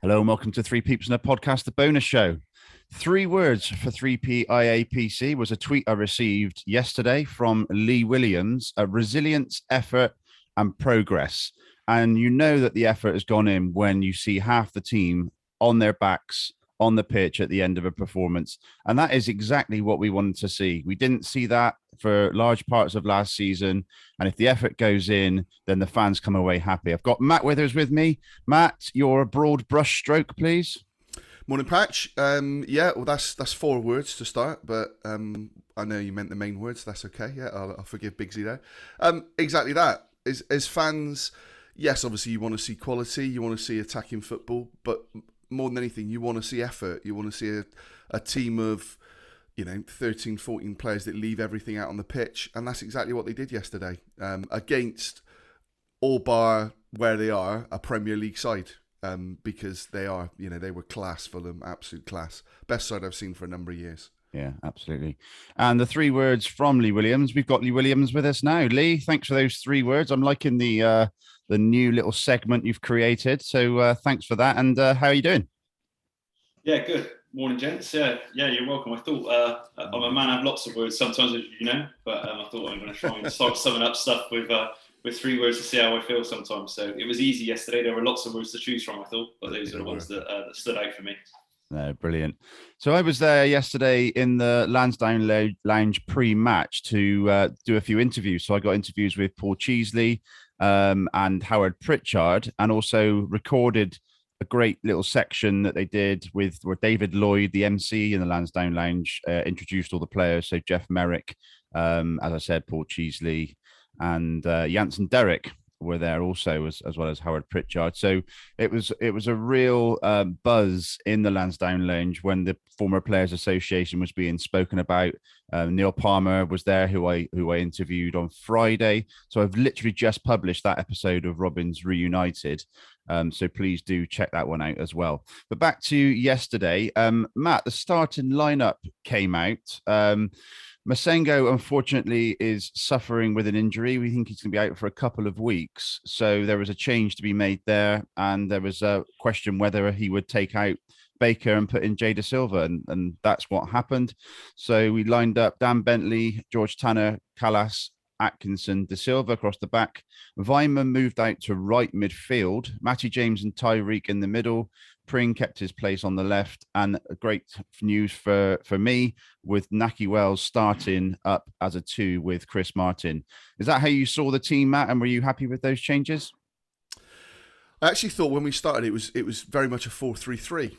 Hello and welcome to Three Peeps in a Podcast, the bonus show. 3 words for 3PIAPC was a tweet I received yesterday from Lee Williams, resilience, effort and progress. And you know that the effort has gone in when you see half the team on their backs on the pitch at the end of a performance. And that is exactly what we wanted to see. We didn't see that for large parts of last season. And if the effort goes in, then the fans come away happy. I've got Matt Withers with me. Matt, your broad brush stroke, please. Morning, Patch. Yeah, well, that's 4 words to start, but I know you meant the main words. That's okay. Yeah, I'll forgive Bigsy there. Exactly that. As fans, yes, obviously you want to see quality, you want to see attacking football, but more than anything, you want to see effort. You want to see a team of 13, 14 players that leave everything out on the pitch, and that's exactly what they did yesterday against all bar where they are a Premier League side. Because they are, they were class, Fulham, absolute class. Best side I've seen for a number of years. Yeah, absolutely. And the 3 words from Lee Williams. We've got Lee Williams with us now. Lee, thanks for those 3 words. I'm liking the new little segment you've created. So thanks for that. And how are you doing? Yeah, good. Morning, gents. Yeah, you're welcome. I thought I'm a man. I have lots of words sometimes, as you know, but I thought I'm going to try and start summing up stuff with 3 words to see how I feel sometimes. So it was easy yesterday. There were lots of words to choose from, I thought, but those are the ones that stood out for me. No, brilliant. So I was there yesterday in the Lansdowne Lounge pre-match to do a few interviews. So I got interviews with Paul Cheesley and Howard Pritchard, and also recorded a great little section that they did where David Lloyd, the MC in the Lansdowne Lounge, introduced all the players. So Jeff Merrick, as I said, Paul Cheesley, and Janssen Derrick were there also, as well as Howard Pritchard. So it was a real buzz in the Lansdowne Lounge when the former Players Association was being spoken about. Neil Palmer was there, who I interviewed on Friday. So I've literally just published that episode of Robins Reunited. So please do check that one out as well. But back to yesterday, Matt, the starting lineup came out. Masengo, unfortunately, is suffering with an injury. We think he's going to be out for a couple of weeks. So there was a change to be made there. And there was a question whether he would take out Baker and put in Jay Da Silva. And that's what happened. So we lined up Dan Bentley, George Tanner, Callas, Atkinson, Da Silva across the back. Weimann moved out to right midfield. Matty James and Tyreek in the middle. Pring kept his place on the left, and great news for me with Nahki Wells starting up as a 2 with Chris Martin. Is that how you saw the team, Matt? And were you happy with those changes? I actually thought when we started, it was very much a 4-3-3,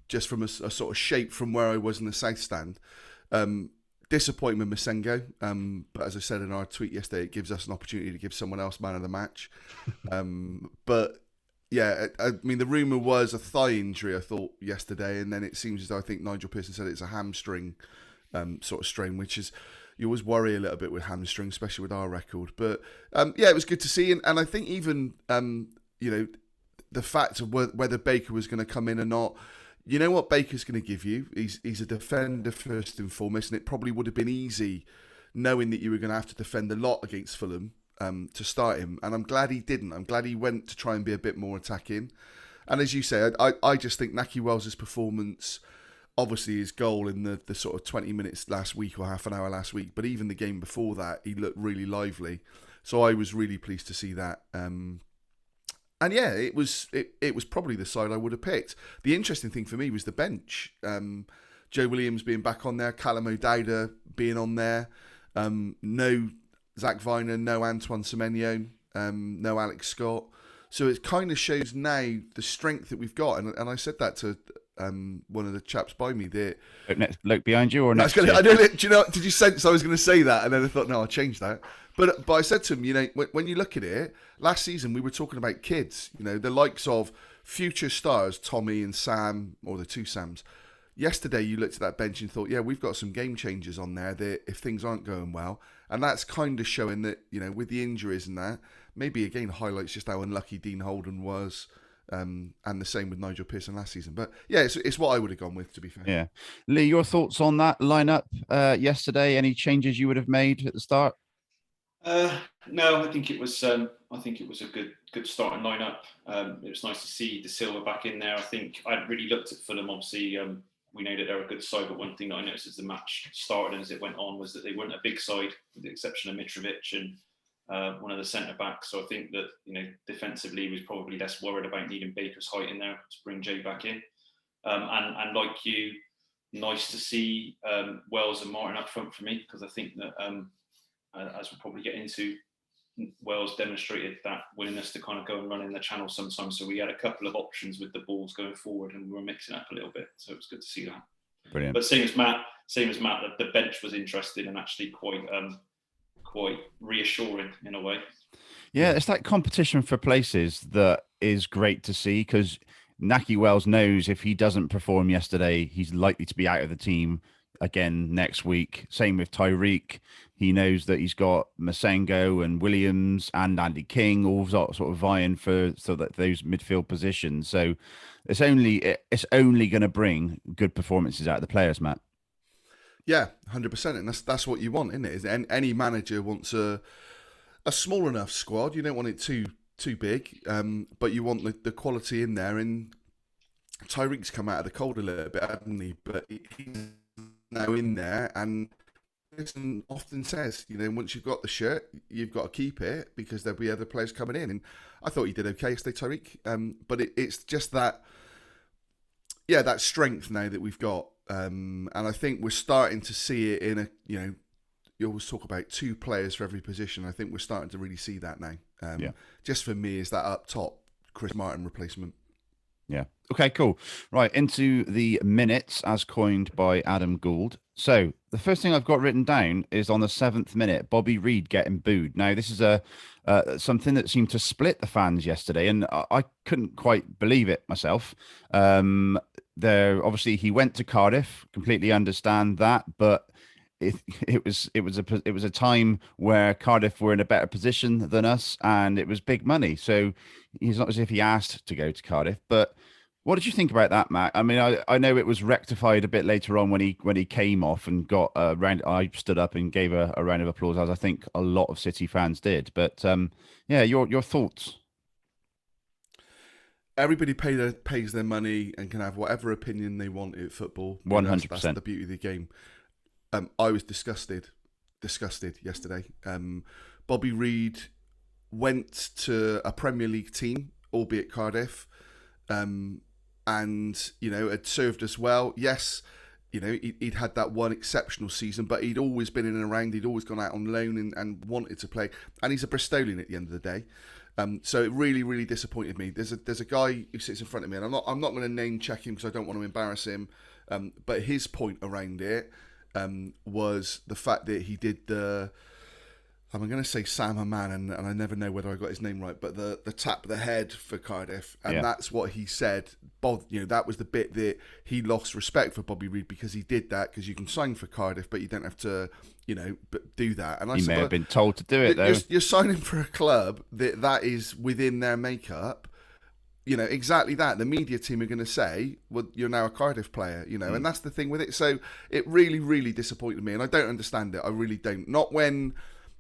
just from a sort of shape from where I was in the south stand. Disappointment with Masengo, but as I said in our tweet yesterday, it gives us an opportunity to give someone else man of the match. But yeah, I mean, the rumour was a thigh injury, I thought, yesterday, and then it seems as though I think Nigel Pearson said it's a hamstring sort of strain, which is, you always worry a little bit with hamstring, especially with our record. But yeah, it was good to see, and I think even the fact of whether Baker was going to come in or not, you know what Baker's going to give you? He's a defender first and foremost, and it probably would have been easy knowing that you were going to have to defend a lot against Fulham to start him. And I'm glad he didn't. I'm glad he went to try and be a bit more attacking. And as you say, I just think Nahki Wells' performance, obviously his goal in the sort of 20 minutes last week or half an hour last week, but even the game before that, he looked really lively. So I was really pleased to see that. And yeah, it was probably the side I would have picked. The interesting thing for me was the bench. Joe Williams being back on there, Callum O'Dowda being on there. No Zach Viner, no Antoine Semenyo, no Alex Scott. So it kind of shows now the strength that we've got. And I said that to one of the chaps by me. Look behind you or next do you know? Did you sense I was going to say that? And then I thought, no, I'll change that. But I said to him, when you look at it, last season we were talking about kids, the likes of future stars, Tommy and Sam, or the two Sams. Yesterday you looked at that bench and thought, yeah, we've got some game changers on there that if things aren't going well. And that's kind of showing that, with the injuries and that, maybe again highlights just how unlucky Dean Holden was. And the same with Nigel Pearson last season. But yeah, it's what I would have gone with, to be fair. Yeah. Lee, your thoughts on that lineup yesterday? Any changes you would have made at the start? No, I think it was. I think it was a good starting lineup. It was nice to see De Silva back in there. I think I'd really looked at Fulham. Obviously, we know that they're a good side, but one thing that I noticed as the match started and as it went on was that they weren't a big side, with the exception of Mitrovic and one of the centre backs. So I think that defensively, he was probably less worried about needing Baker's height in there to bring Jay back in. And like you, nice to see Wells and Martin up front for me, because I think that as we'll probably get into, Wells demonstrated that willingness to kind of go and run in the channel sometimes. So we had a couple of options with the balls going forward, and we were mixing up a little bit. So it was good to see that. Brilliant. But same as Matt, the bench was interesting and actually quite reassuring in a way. Yeah, it's that competition for places that is great to see, because Nahki Wells knows if he doesn't perform yesterday, he's likely to be out of the team again next week. Same with Tyreek. He knows that he's got Masengo and Williams and Andy King all sort of vying for those midfield positions. So it's only going to bring good performances out of the players, Matt. Yeah, 100%, and that's what you want, isn't it? And any manager wants a small enough squad. You don't want it too big, but you want the quality in there. And Tyreek's come out of the cold a little bit, hasn't he? But he's now in there, and often says, once you've got the shirt, you've got to keep it, because there'll be other players coming in. And I thought he did okay yesterday, Tyreek. But it's just that strength now that we've got. And I think we're starting to see it in you always talk about 2 players for every position. I think we're starting to really see that now. Just for me, is that up top Chris Martin replacement. Yeah. Okay, cool. Right, into the minutes as coined by Adam Gould. So the first thing I've got written down is on the 7th minute, Bobby Reid getting booed. Now, this is something that seemed to split the fans yesterday, and I couldn't quite believe it myself. Obviously he went to Cardiff, completely understand that, but it was a time where Cardiff were in a better position than us, and it was big money. So it's not as if he asked to go to Cardiff. But what did you think about that, Matt? I mean, I know it was rectified a bit later on when he came off and got a round. I stood up and gave a round of applause, as I think a lot of City fans did. But your thoughts. Everybody pays their money and can have whatever opinion they want at football. 100%. That's the beauty of the game. I was disgusted yesterday. Bobby Reid went to a Premier League team, albeit Cardiff, and had served us well. Yes, he'd had that one exceptional season, but he'd always been in and around. He'd always gone out on loan and wanted to play. And he's a Bristolian at the end of the day. So it really, really disappointed me. There's a guy who sits in front of me, and I'm not going to name check him because I don't want to embarrass him. But his point around it was the fact that he did I'm going to say Sam Haman, and I never know whether I got his name right, but the tap the head for Cardiff, and that's what he said. That was the bit that he lost respect for Bobby Reid, because he did that, because you can sign for Cardiff, but you don't have to, do that. And He may have been told to do it, though. You're signing for a club that is within their makeup. Exactly that. The media team are going to say, well, you're now a Cardiff player, and that's the thing with it. So it really, really disappointed me, and I don't understand it. I really don't. Not when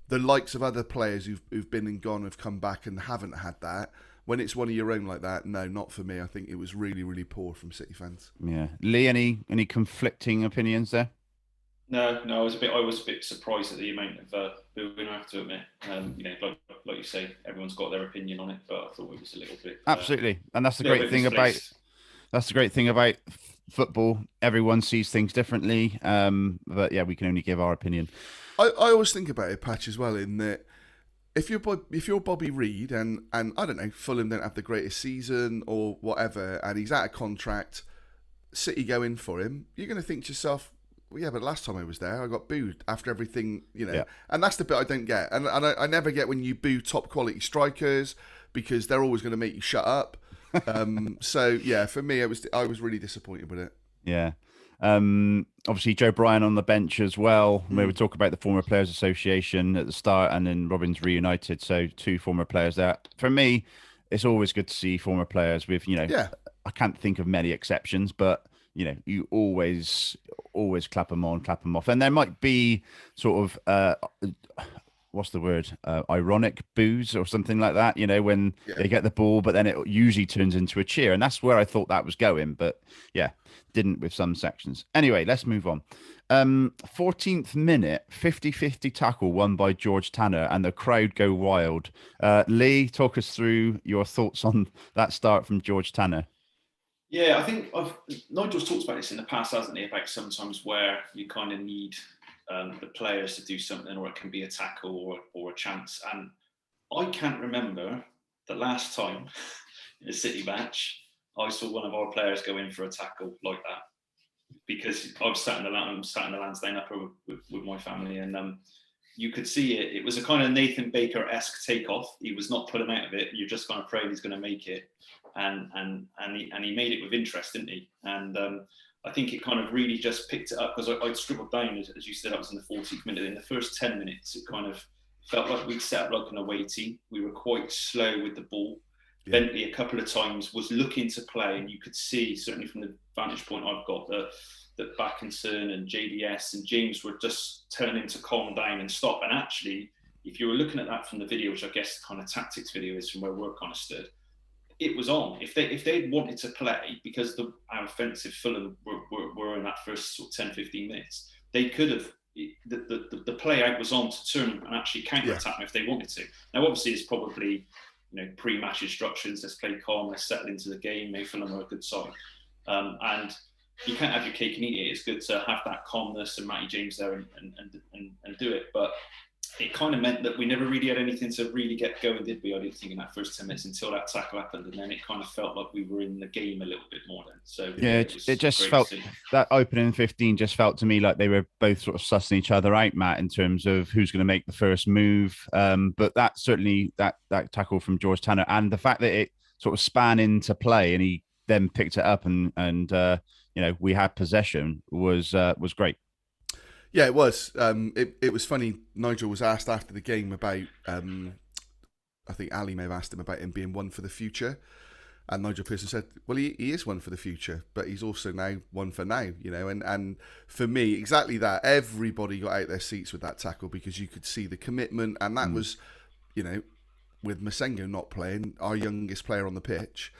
the likes of other players who've been and gone have come back and haven't had that. When it's one of your own like that, no, not for me. I think it was really, really poor from City fans. Yeah. Lee, any conflicting opinions there? No, I was a bit surprised at the amount of booing, I have to admit. Like you say, everyone's got their opinion on it, but I thought it was a little bit absolutely, and that's the great thing about football. Everyone sees things differently, but yeah, we can only give our opinion. I always think about it, Patch, as well, in that if you're Bobby Reid and I don't know, Fulham don't have the greatest season or whatever, and he's out of contract, City go in for him, you're going to think to yourself, well, yeah, but last time I was there, I got booed after everything, and that's the bit I don't get. And I never get when you boo top quality strikers, because they're always going to make you shut up. So yeah, for me, I was really disappointed with it. Yeah. Obviously Joe Bryan on the bench as well. We were talking about the former players association at the start, and then Robins reunited. So 2 former players there. For me, it's always good to see former players with, I can't think of many exceptions, but you always clap them on, clap them off. And there might be sort of what's the word, ironic boos or something like that, when Yeah. they get the ball, but then it usually turns into a cheer. And that's where I thought that was going, but yeah, didn't with some sections. Anyway, let's move on. 14th minute, 50-50 tackle won by George Tanner, and the crowd go wild. Lee, talk us through your thoughts on that start from George Tanner. Yeah, I think Nigel's talked about this in the past, hasn't he? About sometimes where you kind of need the players to do something, or it can be a tackle or a chance. And I can't remember the last time in a City match I saw one of our players go in for a tackle like that. Because I was sat in the Lansdowne upper with my family, and you could see it. It was a kind of Nathan Baker-esque takeoff. He was not pulling out of it. You're just kind of praying he's going to make it, and he made it with interest, didn't he? And I think it kind of really just picked it up, because I'd scribbled down, as you said, I was in the 40th minute. In the first 10 minutes, it kind of felt like we'd set up like an away team. We were quite slow with the ball. Yeah. Bentley a couple of times was looking to play, and you could see, certainly from the vantage point I've got, that Backinson and JDS and James were just telling him to calm down and stop. And actually, if you were looking at that from the video, which I guess the kind of tactics video is from where we're kind of stood, it was on. If they'd wanted to play, because our offensive Fulham were in that first sort of 10, 15 minutes, they could have, the play out was on to turn and actually counter-attack them if they wanted to. Now, obviously, it's probably, pre-match instructions, let's play calm, let's settle into the game, maybe Fulham are a good side. And you can't have your cake and eat it. It's good to have that calmness and Matty James there and do it. But it kind of meant that we never really had anything to really get going, did we? I didn't think in that first 10 minutes, until that tackle happened. And then it kind of felt like we were in the game a little bit more then. So yeah, it just felt, that opening 15 just felt to me like they were both sort of sussing each other out, Matt, in terms of who's going to make the first move. But that certainly, that tackle from George Tanner, and the fact that it sort of span into play and he then picked it up and we had possession was great. Yeah, it was. It was funny. Nigel was asked after the game about, I think Ali may have asked him about him being one for the future. And Nigel Pearson said, well, he is one for the future, but he's also now one for now, And for me, exactly that. Everybody got out their seats with that tackle, because you could see the commitment. And that was, with Masengo not playing, our youngest player on the pitch.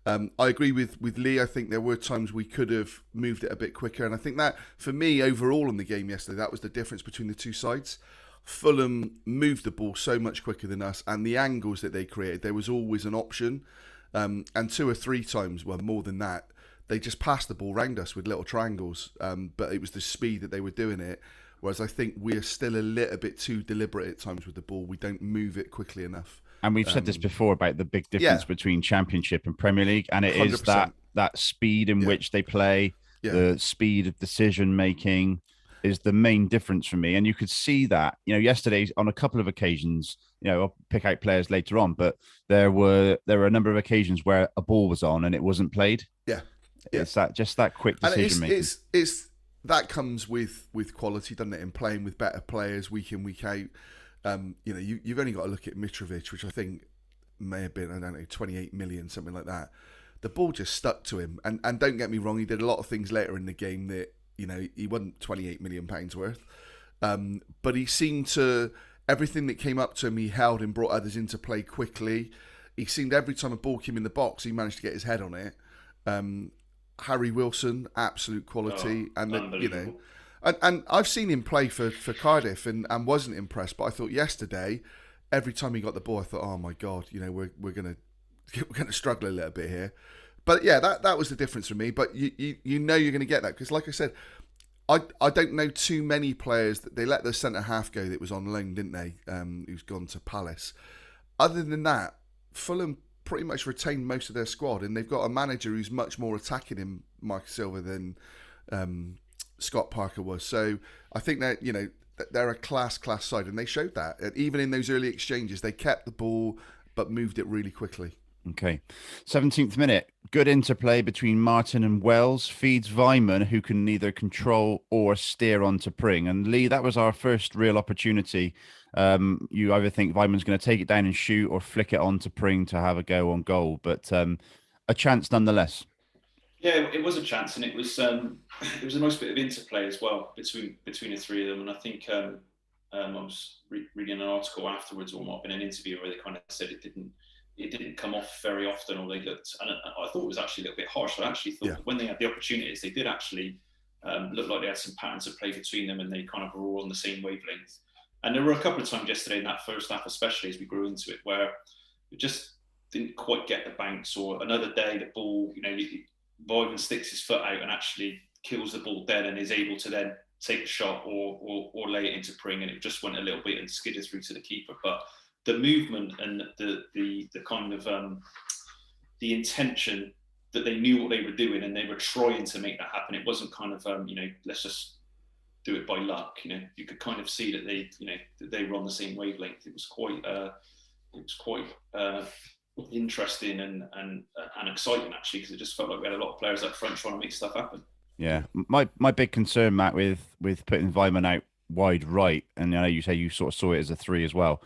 I agree with Lee. I think there were times we could have moved it a bit quicker. And I think that, for me, overall in the game yesterday, that was the difference between the two sides. Fulham moved the ball so much quicker than us, and the angles that they created, there was always an option. And 2 or 3 times, well, more than that, they just passed the ball round us with little triangles. But it was the speed that they were doing it. Whereas I think we are still a little bit too deliberate at times with the ball. We don't move it quickly enough. And we've said this before about the big difference between Championship and Premier League, and it 100%. Is that speed in which they play, the speed of decision making is the main difference for me. And you could see that, yesterday on a couple of occasions. I'll pick out players later on, but there were a number of occasions where a ball was on and it wasn't played. Yeah, it's that quick decision making. It's that comes with quality, doesn't it? In playing with better players week in, week out. You've only got to look at Mitrovic, which I think may have been, 28 million, something like that. The ball just stuck to him. And don't get me wrong, he did a lot of things later in the game that, he wasn't 28 million pounds worth. But he seemed to, everything that came up to him, he held and brought others into play quickly. He seemed every time a ball came in the box, he managed to get his head on it. Harry Wilson, absolute quality. And I've seen him play for Cardiff and wasn't impressed, but I thought yesterday, every time he got the ball, I thought, oh my God, we're gonna struggle a little bit here. But yeah, that was the difference for me. But you're gonna get that, because like I said, I don't know too many players that they let the centre half go that was on loan, didn't they? Who's gone to Palace. Other than that, Fulham pretty much retained most of their squad, and they've got a manager who's much more attacking in Marcus Silva than Scott Parker was. So I think that they're a class side, and they showed that. And even in those early exchanges, they kept the ball but moved it really quickly. Okay, 17th minute, good interplay between Martin and Wells, feeds Weimann, who can neither control or steer onto Pring. And Lee, that was our first real opportunity. You either think Weimann's going to take it down and shoot, or flick it on to Pring to have a go on goal, but a chance nonetheless. Yeah, it was a chance, and it was a nice bit of interplay as well between the three of them. And I think I was reading an article afterwards, or might have been an interview, where they kind of said it didn't come off very often, or they looked, and I thought it was actually a little bit harsh. I actually thought that when they had the opportunities, they did actually look like they had some patterns of play between them, and they kind of were all on the same wavelength. And there were a couple of times yesterday in that first half, especially as we grew into it, where it just didn't quite get the bounce, or another day the ball, Boyden sticks his foot out and actually kills the ball dead and is able to then take a shot or lay it into Pring, and it just went a little bit and skidded through to the keeper. But the movement and the kind of the intention that they knew what they were doing and they were trying to make that happen. It wasn't kind of let's just do it by luck. You could kind of see that they were on the same wavelength. It was quite interesting and exciting, actually, because it just felt like we had a lot of players up front trying to make stuff happen. Yeah, my big concern, Matt, with putting Weimann out wide right, and I know you say you sort of saw it as a 3 as well,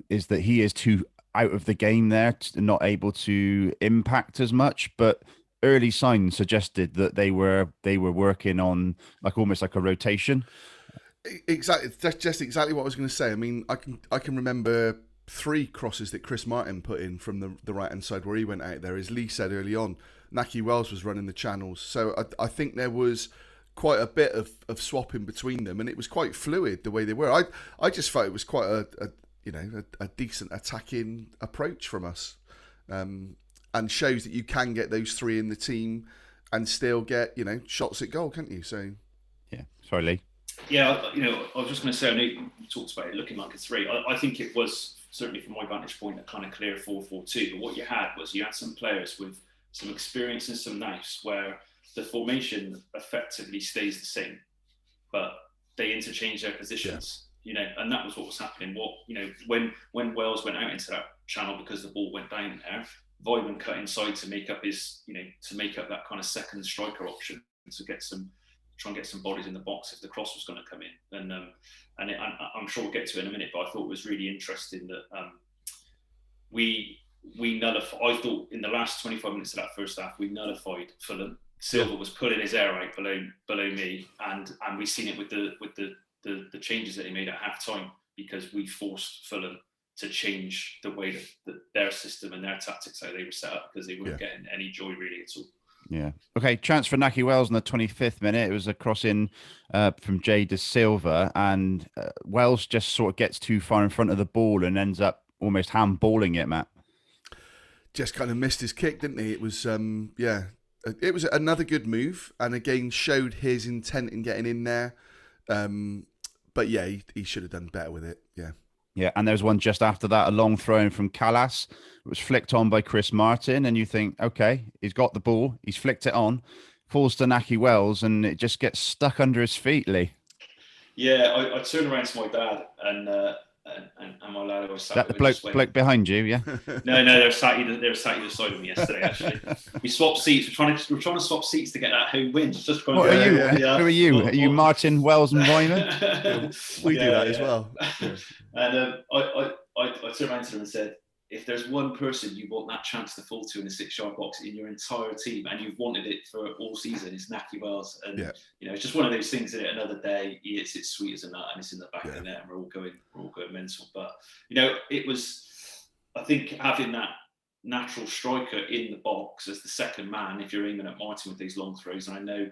is that he is too out of the game there, not able to impact as much. But early signs suggested that they were working on almost like a rotation. Exactly, that's just exactly what I was going to say. I mean, I can remember 3 crosses that Chris Martin put in from the right hand side where he went out there. As Lee said early on, Nahki Wells was running the channels, so I think there was quite a bit of swapping between them, and it was quite fluid the way they were. I just thought it was quite a decent attacking approach from us, and shows that you can get those 3 in the team and still get shots at goal, can't you? So yeah, sorry, Lee. Yeah, I was just going to say, I know you talked about it looking like a 3. I think it was, certainly from my vantage point, a kind of clear 4-4-2. But what you had some players with some experience and some nous where the formation effectively stays the same, but they interchange their positions. And that was what was happening. When Wales went out into that channel because the ball went down there, Weimann cut inside to make up that kind of second striker option to try and get some bodies in the box if the cross was going to come in. And I'm sure we'll get to it in a minute, but I thought it was really interesting that we nullified. I thought in the last 25 minutes of that first half, we nullified Fulham. Silva was pulling his air out below me, and we've seen it with the changes that he made at half time, because we forced Fulham to change the way that their system and their tactics, how they were set up, because they weren't getting any joy really at all. Yeah. Okay. Chance for Nahki Wells in the 25th minute. It was a cross in from Jay De Silva, and Wells just sort of gets too far in front of the ball and ends up almost handballing it, Matt. Just kind of missed his kick, didn't he? It was, it was another good move, and again showed his intent in getting in there. But yeah, he should have done better with it. Yeah. Yeah, and there's one just after that, a long throw in from Callas. It was flicked on by Chris Martin, and you think, okay, he's got the ball, he's flicked it on, falls to Nahki Wells, and it just gets stuck under his feet, Lee. Yeah, I turned around to my dad, and my lad was sat. That the bloke behind you, yeah? No, they were sat either side of me yesterday. Actually, we swapped seats. We're trying to swap seats to get that home win. Just what are you? Who are you? Are you Martin, Wells, and Weimann? We do that as well. Yeah. And I turned around to them and said, if there's one person you want that chance to fall to in the 6-yard box in your entire team, and you've wanted it for all season, it's Nahki Wells. And it's just one of those things that another day it's sweet as a nut, and it's in the back of the net, and we're all going mental. But it was, I think, having that natural striker in the box as the second man, if you're aiming at Martin with these long throws, and I know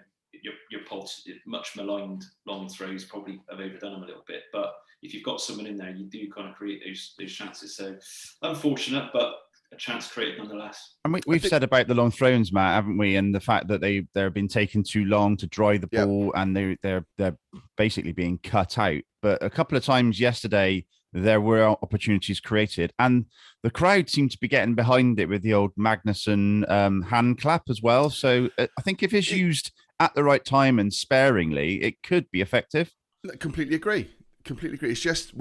your much maligned long throws probably have overdone them a little bit, but if you've got someone in there, you do kind of create those chances. So unfortunate, but a chance created nonetheless. And we've said about the long throws, Matt, haven't we? And the fact that they've been taking too long to dry the ball, and they're basically being cut out. But a couple of times yesterday, there were opportunities created, and the crowd seemed to be getting behind it with the old Magnuson hand clap as well. So I think if it's used at the right time and sparingly, it could be effective. Completely agree. It's just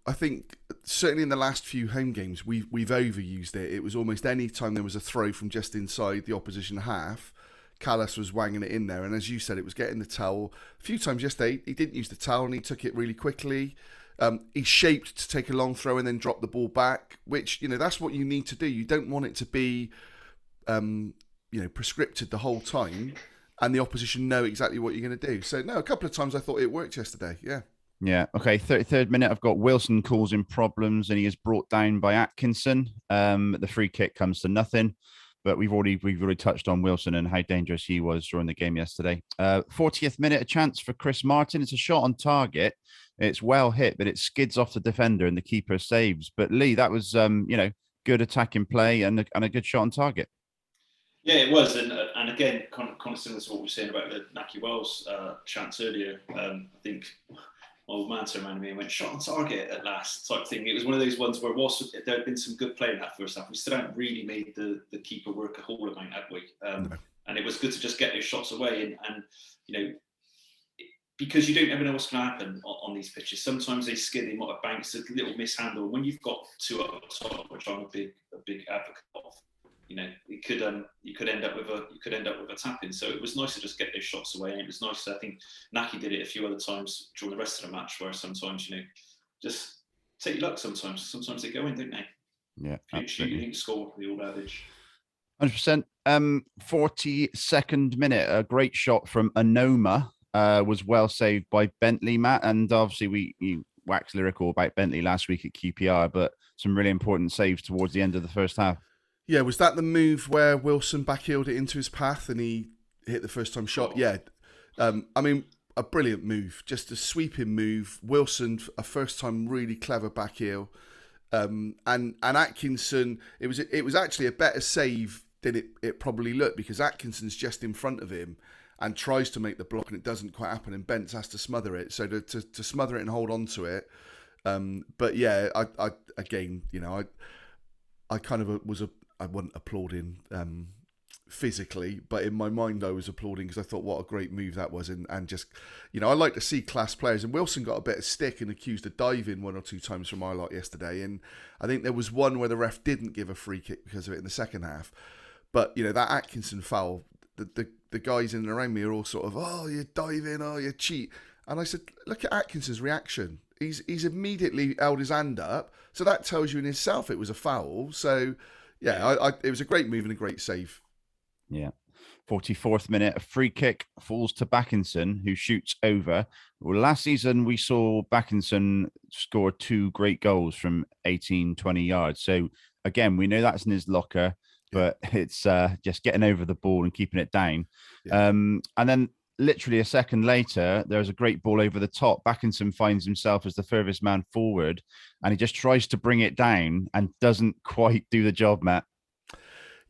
I think certainly in the last few home games we've overused it. It was almost any time there was a throw from just inside the opposition half, Callas was wanging it in there, and as you said, it was getting the towel. A few times yesterday he didn't use the towel and he took it really quickly. He shaped to take a long throw and then drop the ball back, which that's what you need to do. You don't want it to be prescripted the whole time and the opposition know exactly what you're going to do. So no, a couple of times I thought it worked yesterday. Yeah. Yeah. Okay. 33rd minute. I've got Wilson causing problems, and he is brought down by Atkinson. The free kick comes to nothing, but we've already touched on Wilson and how dangerous he was during the game yesterday. 40th minute, a chance for Chris Martin. It's a shot on target. It's well hit, but it skids off the defender, and the keeper saves. But Lee, that was good attacking play and a good shot on target. Yeah, it was, and again, kind of similar to what we were saying about the Naki Wells chance earlier. I think my old man turned around to me and went, "Shot on target at last," type thing. It was one of those ones where whilst there had been some good play in that first half, we still hadn't really made the keeper work a whole amount, had we? No. And it was good to just get those shots away, and because you don't ever know what's going to happen on these pitches. Sometimes they skid, they might have banked a little mishandle. When you've got two up top, which I'm a big advocate of, you could end up with a tap in. So it was nice to just get those shots away, and it was nice. I think Naki did it a few other times during the rest of the match, where sometimes just take your luck. Sometimes they go in, don't they? Yeah, absolutely. You score the old adage. 100%. 42nd minute, a great shot from Anoma was well saved by Bentley, Matt. And obviously we waxed lyrical about Bentley last week at QPR, but some really important saves towards the end of the first half. Yeah, was that the move where Wilson backheeled it into his path and he hit the first time shot? Yeah. I mean, a brilliant move, just a sweeping move. Wilson, a first time really clever backheel. And Atkinson, it was actually a better save than it probably looked, because Atkinson's just in front of him and tries to make the block and it doesn't quite happen, and Bentz has to smother it. So to smother it and hold on to it. But yeah, I kind of I wasn't applauding physically, but in my mind I was applauding because I thought what a great move that was, and just I like to see class players. And Wilson got a bit of stick and accused of diving one or two times from our lot yesterday, and I think there was one where the ref didn't give a free kick because of it in the second half. But that Atkinson foul, the guys in and around me are all sort of, oh, you're diving, oh, you cheat. And I said, look at Atkinson's reaction. He's immediately held his hand up, so that tells you in itself it was a foul. So yeah, it was a great move and a great save. Yeah. 44th minute, a free kick falls to Backinson, who shoots over. Well, last season we saw Backinson score 2 great goals from 18, 20 yards. So again, we know that's in his locker, but it's just getting over the ball and keeping it down. Yeah. And then literally a second later, there's a great ball over the top. Backinson finds himself as the furthest man forward, and he just tries to bring it down and doesn't quite do the job, Matt.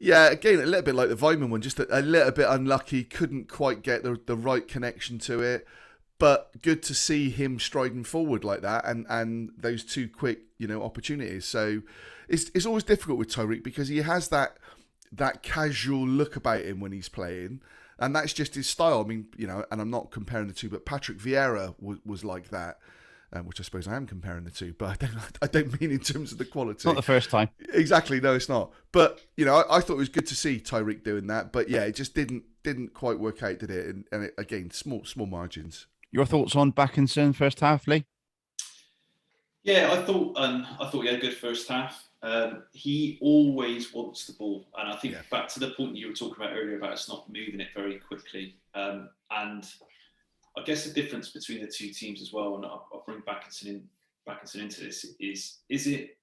Yeah, again, a little bit like the Weimann one, just a little bit unlucky, couldn't quite get the right connection to it. But good to see him striding forward like that, and those 2 quick, opportunities. So it's always difficult with Tyreek because he has that casual look about him when he's playing, and that's just his style. I mean, and I'm not comparing the two, but Patrick Vieira was like that. Which I suppose I am comparing the two, but I don't mean in terms of the quality. Not the first time. Exactly, no, it's not. But I thought it was good to see Tyreek doing that. But yeah, it just didn't quite work out, did it? And it, again, small margins. Your thoughts on Backinson first half, Lee? Yeah, I thought he had a good first half. He always wants the ball, and I think back to the point you were talking about earlier about us not moving it very quickly, and I guess the difference between the two teams as well, and I'll bring Backinson into this, is it,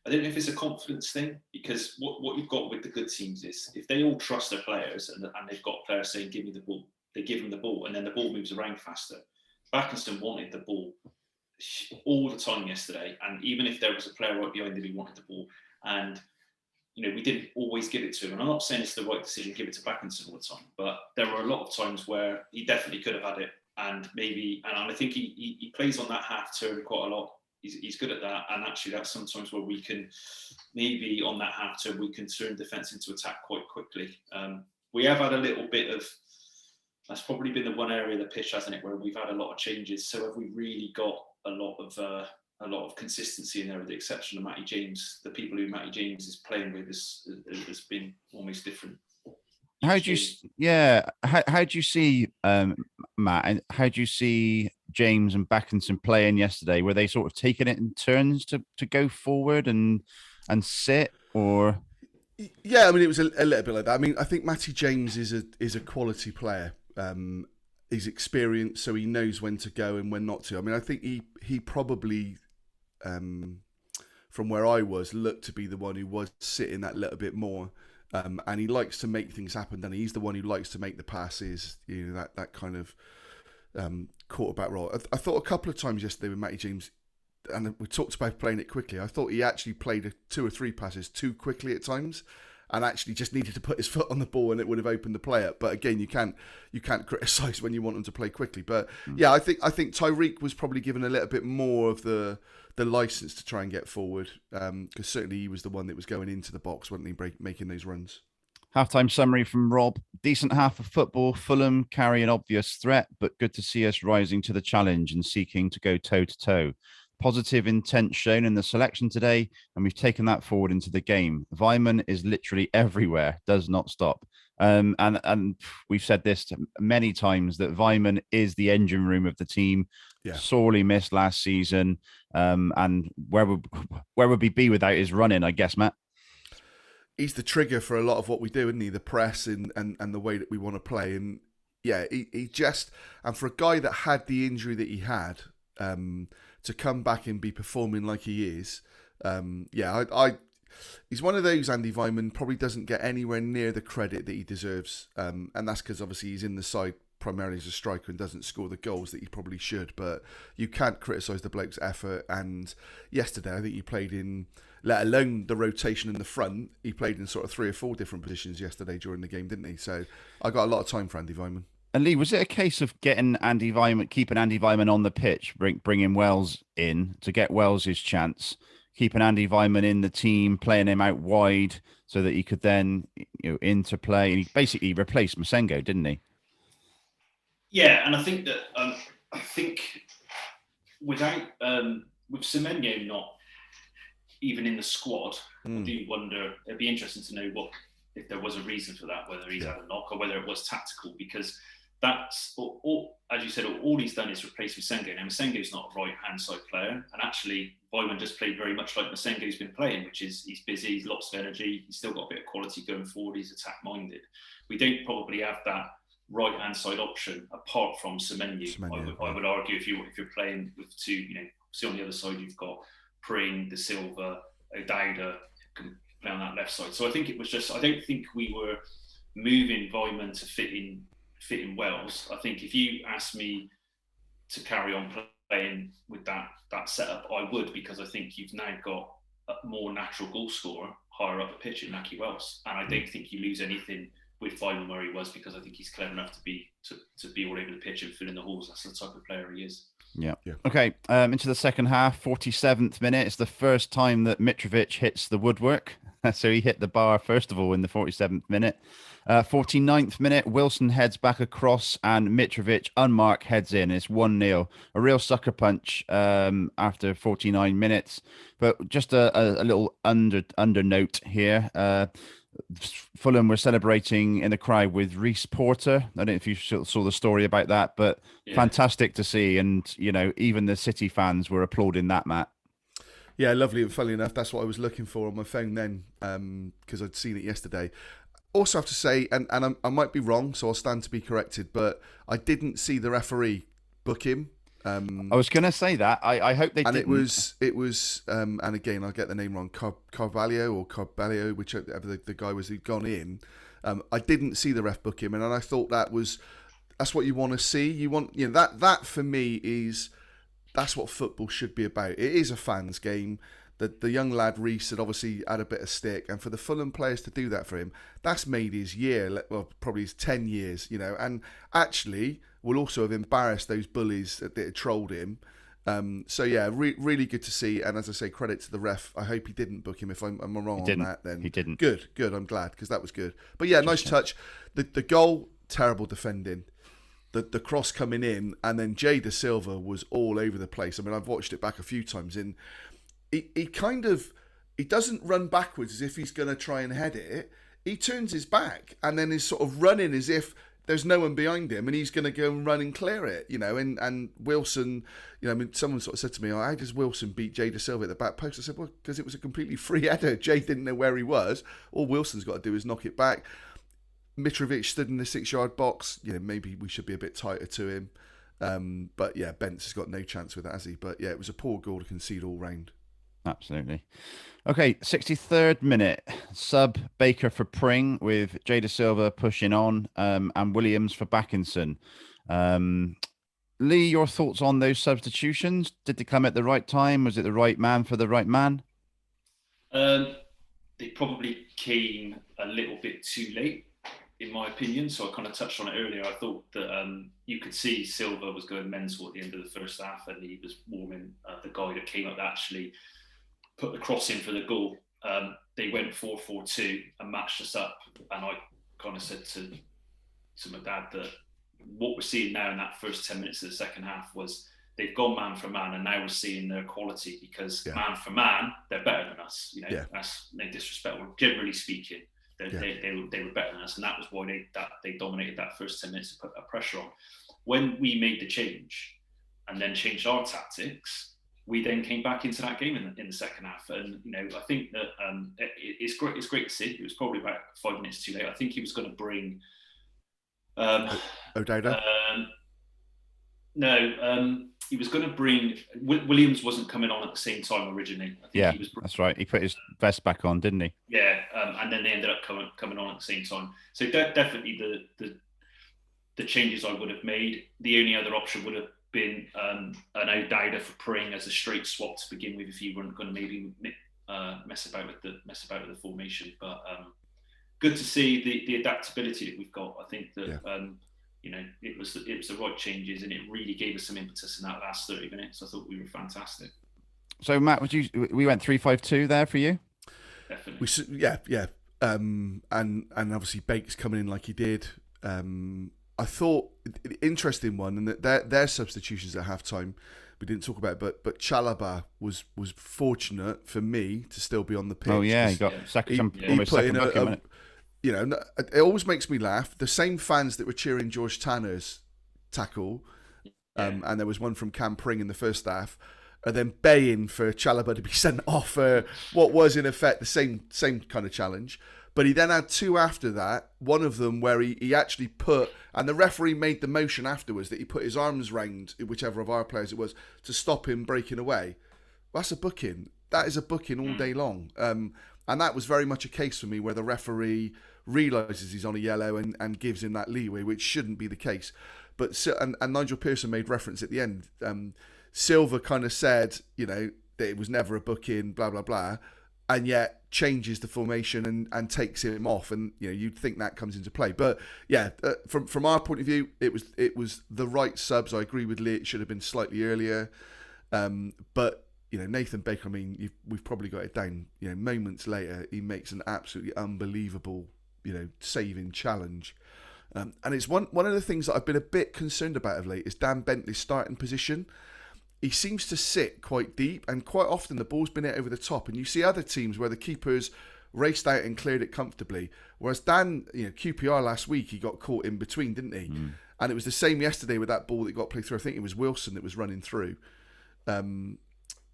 I don't know if it's a confidence thing, because what you've got with the good teams is if they all trust their players and they've got players saying, give me the ball, they give them the ball, and then the ball moves around faster. Backinson wanted the ball all the time yesterday, and even if there was a player right behind him, he wanted the ball. And we didn't always give it to him. And I'm not saying it's the right decision, give it to Backinson all the time, but there were a lot of times where he definitely could have had it. And I think he plays on that half turn quite a lot. He's good at that. And actually that's sometimes where we can, maybe on that half turn, we can turn defence into attack quite quickly. We have had a little bit of, that's probably been the one area of the pitch, hasn't it, where we've had a lot of changes. So have we really got a lot of consistency in there, with the exception of Matty James? The people who Matty James is playing with has been almost different. How do you see Matt, and how do you see James and Backinson playing yesterday? Were they sort of taking it in turns to go forward and sit, or? Yeah, I mean, it was a little bit like that. I mean, I think Matty James is a quality player. he's experienced, so he knows when to go and when not to. I mean, I think he probably, from where I was, looked to be the one who was sitting that little bit more. And he likes to make things happen. Then he's the one who likes to make the passes. That kind of quarterback role. I thought a couple of times yesterday with Matty James, and we talked about playing it quickly. I thought he actually played 2 or 3 passes too quickly at times, and actually just needed to put his foot on the ball, and it would have opened the play up. But again, you can't criticise when you want them to play quickly. But yeah, I think Tyreek was probably given a little bit more of the license to try and get forward, because certainly he was the one that was going into the box, wasn't he, making those runs. Halftime summary from Rob. Decent half of football. Fulham carry an obvious threat, but good to see us rising to the challenge and seeking to go toe-to-toe. Positive intent shown in the selection today, and we've taken that forward into the game. Weimann is literally everywhere, does not stop. And we've said this many times, that Weimann is the engine room of the team. Yeah. Sorely missed last season. And where would we be without his running, I guess, Matt? He's the trigger for a lot of what we do, isn't he? The press and the way that we want to play. And yeah, he just, and for a guy that had the injury that he had, to come back and be performing like he is, he's one of those, Andy Weimann, probably doesn't get anywhere near the credit that he deserves. And that's because obviously he's in the side primarily as a striker and doesn't score the goals that he probably should. But you can't criticise the bloke's effort. And yesterday, I think he played in, let alone the rotation in the front, he played in sort of 3 or 4 different positions yesterday during the game, didn't he? So I got a lot of time for Andy Weimann. And Lee, was it a case of keeping Andy Weimann on the pitch, bringing Wells in to get Wells his chance, keeping Andy Weimann in the team, playing him out wide so that he could then interplay, and he basically replaced Masengo, didn't he? Yeah, and I think that without with Semenyo not even in the squad, I do wonder. It'd be interesting to know if there was a reason for that, whether he's had a knock or whether it was tactical, because that's all, as you said, all he's done is replace Masengo. Now, Masengo's not a right-hand side player, and actually Weimann just played very much like Masengo's been playing, which is he's busy, he's lots of energy, he's still got a bit of quality going forward, he's attack-minded. We don't probably have that right-hand side option apart from Semenyo. I would argue if you're playing with 2, see on the other side you've got Pring, De Silva, O'Dowda can play on that left side. So I think it was just, I don't think we were moving Weimann to fit in Wells. I think if you asked me to carry on playing with that setup, I would, because I think you've now got a more natural goal scorer higher up the pitch in Nahki Wells, and I don't think you lose anything with Weimann where he was, because I think he's clever enough to be all over the pitch and fill in the holes. That's the type of player he is. Yeah. Okay. Into the second half, 47th minute. It's the first time that Mitrovic hits the woodwork. So he hit the bar first of all in the 47th minute. 49th minute, Wilson heads back across and Mitrovic unmarked heads in. It's 1-0. A real sucker punch after 49 minutes. But just a little under note here. Fulham were celebrating in the crowd with Reece Porter. I don't know if you saw the story about that, but fantastic to see. And, even the City fans were applauding that, Matt. Yeah, lovely. And funnily enough, that's what I was looking for on my phone then, because I'd seen it yesterday. Also have to say, and I might be wrong, so I'll stand to be corrected, but I didn't see the referee book him. I was going to say that. I hope they didn't. And it was, and again, I'll get the name wrong, Carvalho, whichever the guy was who'd gone in. I didn't see the ref book him, and I thought that's what you want to see. You want, that for me that's what football should be about. It is a fans' game. The young lad Reece had obviously had a bit of stick, and for the Fulham players to do that for him, that's made his year, well, probably his 10 years, and actually will also have embarrassed those bullies that had trolled him. So yeah, really good to see, and as I say, credit to the ref. I hope he didn't book him. If I'm wrong on that, then he didn't. Good. I'm glad, because that was good. But yeah, nice touch. The goal, terrible defending. The cross coming in, and then Jay De Silva was all over the place. I mean, I've watched it back a few times, and he doesn't run backwards as if he's going to try and head it. He turns his back and then is sort of running as if there's no one behind him and he's going to go and run and clear it, and Wilson, I mean, someone sort of said to me, how does Wilson beat Jay De Silva at the back post? I said, well, because it was a completely free header. Jay didn't know where he was. All Wilson's got to do is knock it back. Mitrovic stood in the 6-yard box. Maybe we should be a bit tighter to him. But yeah, Bentz has got no chance with that, has he? But yeah, it was a poor goal to concede all round. Absolutely. Okay, 63rd minute. Sub Baker for Pring with Jada Silva pushing on, and Williams for Backinson. Lee, your thoughts on those substitutions? Did they come at the right time? Was it the right man for the right man? They probably came a little bit too late, in my opinion. So I kind of touched on it earlier. I thought that you could see Silva was going mental at the end of the first half, and he was warming the guy that came up that actually put the cross in for the goal. They went 4-4-2 and matched us up. And I kind of said to my dad that what we're seeing now in that first 10 minutes of the second half was they've gone man for man, and now we're seeing their quality, because man for man, they're better than us. That's no disrespect. Generally speaking, they were better than us, and that was why they dominated that first 10 minutes to put that pressure on. When we made the change and then changed our tactics, we then came back into that game in the second half, and I think that it's great. It's great to see. It was probably about 5 minutes too late. I think he was going to bring O'Dowda. No, he was going to bring. Williams wasn't coming on at the same time originally. I think he was, that's right. He put his vest back on, didn't he? Yeah, and then they ended up coming on at the same time. So definitely the changes I would have made. The only other option would have been an O'Dowda for Pring as a straight swap to begin with, if you weren't going to maybe mess about with the formation. But good to see the adaptability that we've got. I think that it was the right changes, and it really gave us some impetus in that last 30 minutes. I thought we were fantastic. So Matt, we went 3-5-2 there for you? Definitely. And obviously Bake's coming in like he did. I thought interesting one, and that their substitutions at halftime we didn't talk about, but Chalobah was fortunate for me to still be on the pitch. Oh yeah, he got second booking. It always makes me laugh. The same fans that were cheering George Tanner's tackle, and there was one from Cam Pring in the first half, are then baying for Chalobah to be sent off for what was in effect the same kind of challenge. But he then had two after that, one of them where he actually put, and the referee made the motion afterwards that he put his arms round whichever of our players it was to stop him breaking away. That's a booking. That is a booking all day long. And that was very much a case for me where the referee realises he's on a yellow and gives him that leeway, which shouldn't be the case. But and Nigel Pearson made reference at the end. Silva kind of said, that it was never a booking, blah, blah, blah, and yet changes the formation and takes him off, and you'd think that comes into play. But yeah, from our point of view, it was the right subs. I agree with Lee; it should have been slightly earlier. But Nathan Baker, I mean, we've probably got it down. Moments later, he makes an absolutely unbelievable saving challenge. And it's one of the things that I've been a bit concerned about of late is Dan Bentley's starting position. He seems to sit quite deep, and quite often the ball's been hit over the top. And you see other teams where the keepers raced out and cleared it comfortably. Whereas Dan, QPR last week, he got caught in between, didn't he? And it was the same yesterday with that ball that got played through. I think it was Wilson that was running through. And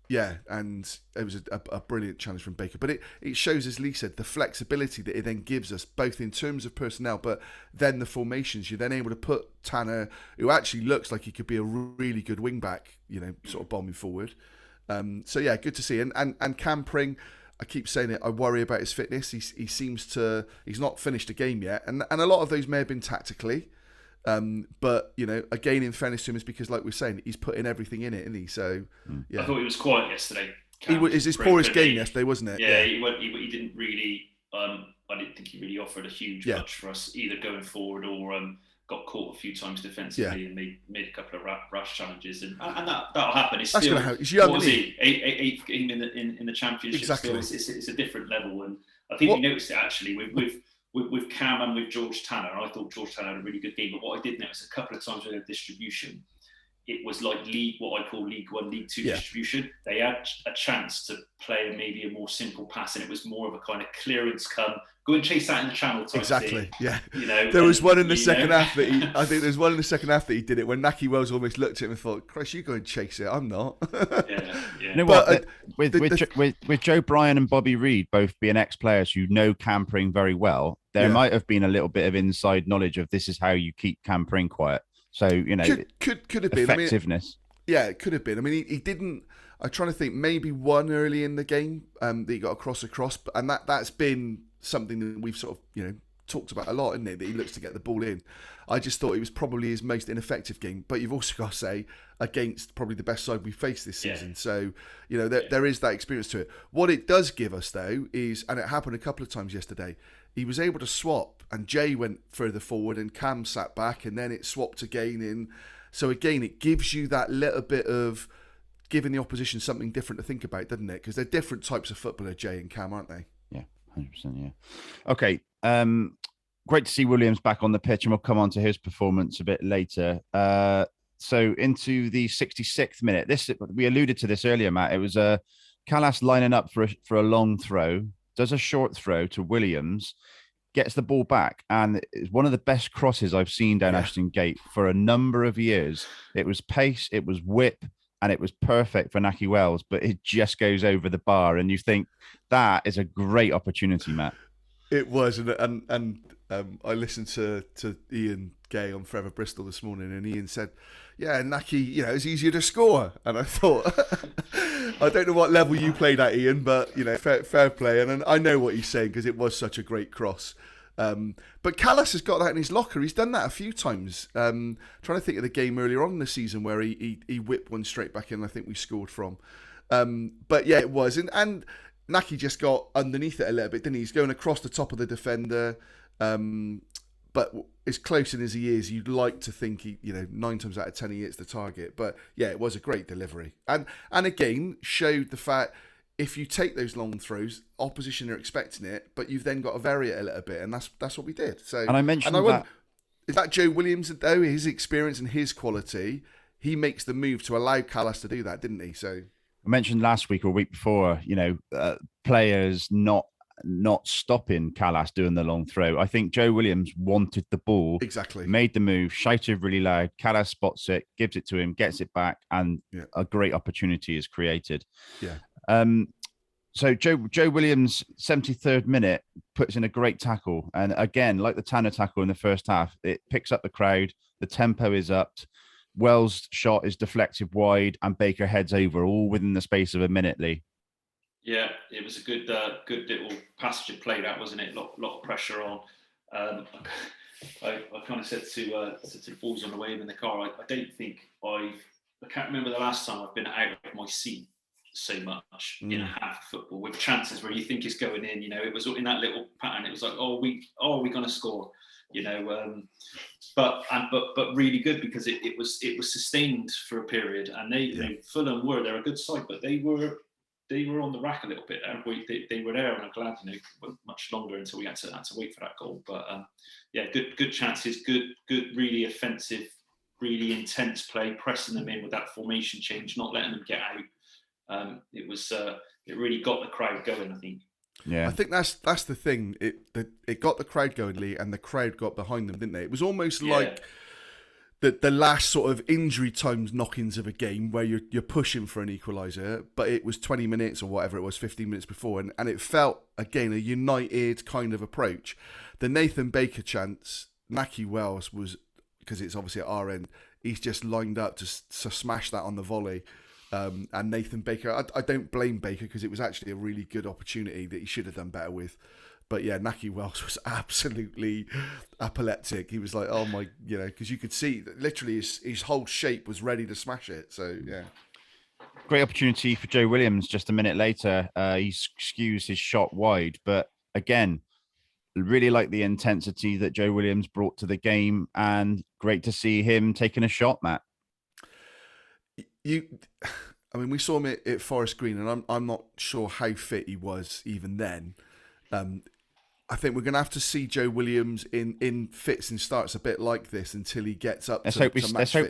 it was a brilliant challenge from Baker. But it shows, as Lee said, the flexibility that it then gives us, both in terms of personnel, but then the formations. You're then able to put Tanner, who actually looks like he could be a really good wing-back, sort of bombing forward. So yeah, good to see. And Cam Pring, I keep saying it, I worry about his fitness. He seems to, he's not finished a game yet. And a lot of those may have been tactically. But again, in fairness to him, is because, like we're saying, he's putting everything in it, isn't he? So, yeah. I thought he was quiet yesterday. It was his poorest game yesterday, wasn't it? Yeah, he didn't really. I didn't think he really offered a huge much for us, either going forward or got caught a few times defensively and made a couple of rash challenges, and that'll happen. It's That's still, gonna happen. He's young, what was he? Eighth game in the championship. Exactly. Still, it's a different level, and I think we noticed it actually with Cam and with George Tanner. I thought George Tanner had a really good game, but what I did notice a couple of times with their distribution, it was like what I call League One, League Two Yeah. distribution. They had a chance to play maybe a more simple pass, and it was more of a kind of clearance go and chase that in the channel type Exactly. thing. Yeah. You know, there was one in the second half that I think there's one in the second half that he did it when Nahki Wells almost looked at him and thought, "Christ, you go and chase it. I'm not." Yeah. You know what? With Joe Bryan and Bobby Reed both being ex-players who know Campering very well, there might have been a little bit of inside knowledge of this is how you keep Campering quiet. So, you know, could have been effectiveness. Yeah, it could have been. I mean, he didn't. I'm trying to think. Maybe one early in the game that he got across, and that's been something that we've sort of talked about a lot, isn't it? That he looks to get the ball in. I just thought it was probably his most ineffective game. But you've also got to say against probably the best side we faced this season. Yeah. So there is that experience to it. What it does give us though is, and it happened a couple of times yesterday, he was able to swap, and Jay went further forward, and Cam sat back, and then it swapped again in. So again, it gives you that little bit of giving the opposition something different to think about, doesn't it? Because they're different types of footballer, Jay and Cam, aren't they? Yeah, 100%. Yeah. Okay. Great to see Williams back on the pitch, and we'll come on to his performance a bit later. So into the 66th minute. We alluded to this earlier, Matt. It was Callas lining up for a long throw, does a short throw to Williams, gets the ball back, and it's one of the best crosses I've seen down Ashton Gate for a number of years. It was pace, it was whip, and it was perfect for Nahki Wells, but it just goes over the bar, and you think that is a great opportunity, Matt. It was, and I listened to Ian Gay on Forever Bristol this morning, and Ian said, "Yeah, Nahki, it's easier to score." And I thought, I don't know what level you played at, Ian, but fair play. And I know what he's saying because it was such a great cross. But Callas has got that in his locker. He's done that a few times. Trying to think of the game earlier on in the season where he whipped one straight back in. I think we scored from. But yeah, it was, and Nahki just got underneath it a little bit, didn't he? He's going across the top of the defender. But as close in as he is, you'd like to think he, 9 times out of 10 he hits the target. But yeah, it was a great delivery, and again showed the fact if you take those long throws, opposition are expecting it, but you've then got to vary it a little bit, and that's what we did. So, and I mentioned is that Joe Williams though? His experience and his quality, he makes the move to allow Callas to do that, didn't he? So I mentioned last week or week before, players not stopping Callas doing the long throw. I think Joe Williams wanted the ball, exactly, made the move, shouted really loud. Callas spots it, gives it to him, gets it back, and a great opportunity is created. Yeah. So Joe Williams, 73rd minute, puts in a great tackle, and again, like the Tanner tackle in the first half, it picks up the crowd. The tempo is upped. Wells' shot is deflected wide, and Baker heads over, all within the space of a minute, Lee. Yeah, it was a good little passage of play, that, wasn't it? Lot of pressure on. I kind of said to the boys on the way in the car, I don't think I can't remember the last time I've been out of my seat so much in a half of football with chances where you think it's going in. It was in that little pattern. It was like, are we going to score? But really good because it was sustained for a period, and Fulham they're a good side, but they were on the rack a little bit there. They were there, and I'm glad went much longer until we had to wait for that goal. But good chances, good really offensive, really intense play, pressing them in with that formation change, not letting them get out. It really got the crowd going, I think. Yeah, I think that's the thing. It got the crowd going, Lee, and the crowd got behind them, didn't they? It was almost like the last sort of injury times knock-ins of a game where you're pushing for an equaliser, but it was 20 minutes or whatever it was, 15 minutes before, and it felt again a united kind of approach. The Nathan Baker chance, Nahki Wells was, because it's obviously at our end, he's just lined up to smash that on the volley. And Nathan Baker, I don't blame Baker because it was actually a really good opportunity that he should have done better with. But yeah, Nahki Wells was absolutely epileptic. He was like, oh my, because you could see that literally his whole shape was ready to smash it. So yeah. Great opportunity for Joe Williams just a minute later. He skews his shot wide. But again, really like the intensity that Joe Williams brought to the game, and great to see him taking a shot, Matt. We saw him at Forest Green, and I'm not sure how fit he was even then. I think we're going to have to see Joe Williams in fits and starts a bit like this until he gets up. Let's hope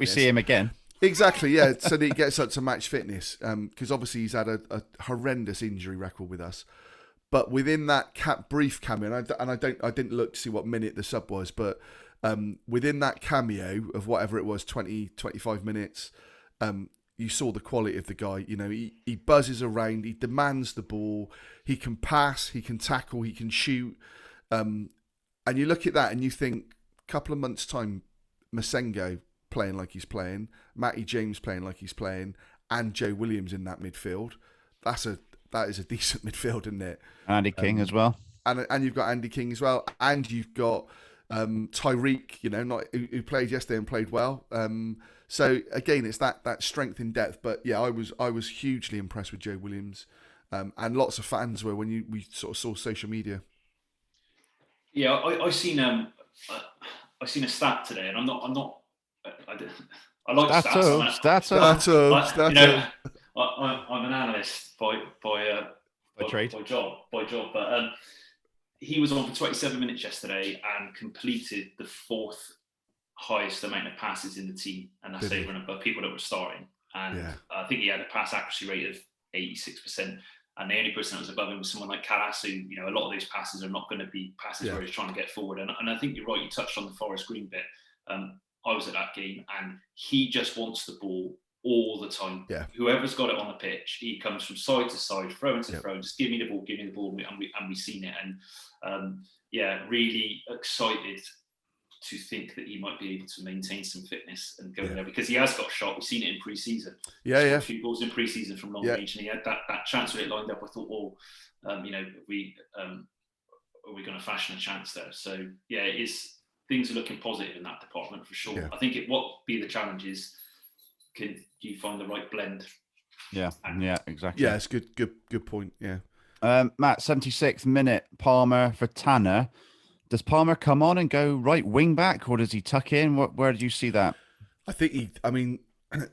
we see him again. Exactly, yeah. So that he gets up to match fitness, because obviously he's had a horrendous injury record with us. But within that brief cameo, I didn't look to see what minute the sub was, but within that cameo of whatever it was, 20, 25 minutes, you saw the quality of the guy. You know, he buzzes around, he demands the ball, he can pass, he can tackle, he can shoot. And you look at that and you think, a couple of months' time, Masengo playing like he's playing, Matty James playing like he's playing, and Joe Williams in that midfield. That is a decent midfield, isn't it? Andy King as well. And you've got Andy King as well, and you've got Tyreek, you know, who played yesterday and played well. So again, it's that strength in depth. But yeah, I was hugely impressed with Joe Williams, and lots of fans were when we sort of saw social media. Yeah, I seen a stat today, and I'm not. I like stats. You know, I'm an analyst by trade, by job. But he was on for 27 minutes yesterday and completed the fourth highest amount of passes in the team, and that's over and above people that were starting. And I think he had a pass accuracy rate of 86%. And the only person that was above him was someone like Callas, who, you know, a lot of those passes are not going to be passes where he's trying to get forward. And I think you're right. You touched on the Forest Green bit. I was at that game, and he just wants the ball all the time. Yeah. Whoever's got it on the pitch, he comes from side to side, throw into throw, just give me the ball, and we've seen it. And really excited to think that he might be able to maintain some fitness and go there, because he has got shot. We've seen it in pre-season. A few balls in pre-season from long range, and he had that chance with it lined up. I thought, you know, are we going to fashion a chance there? So yeah, it is. Things are looking positive in that department for sure. Yeah. I think what be the challenge is, can you find the right blend? Yeah, exactly. Yeah, it's good point. Yeah. Matt, 76th minute, Palmer for Tanner. Does Palmer come on and go right wing back, or does he tuck in? Where did you see that? I think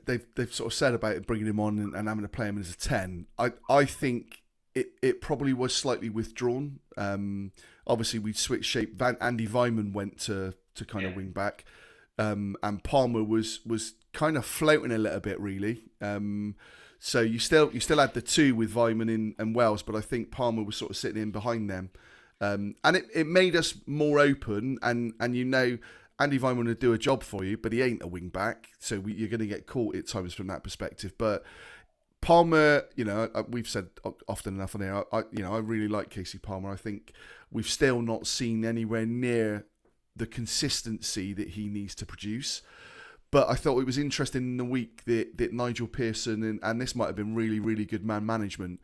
they've sort of said about bringing him on and having to play him as a 10. I think it probably was slightly withdrawn. Obviously, we switched shape. Andy Weimann went to kind of wing back, and Palmer was kind of floating a little bit, really. So you still had the two with Weimann and Wells, but I think Palmer was sort of sitting in behind them, and it made us more open. And you know, Andy Weimann would do a job for you, but he ain't a wing back, so you're going to get caught at times from that perspective. But Palmer, you know, we've said often enough on here, I really like Casey Palmer. I think we've still not seen anywhere near the consistency that he needs to produce. But I thought it was interesting in the week that Nigel Pearson, and this might have been really, really good man management,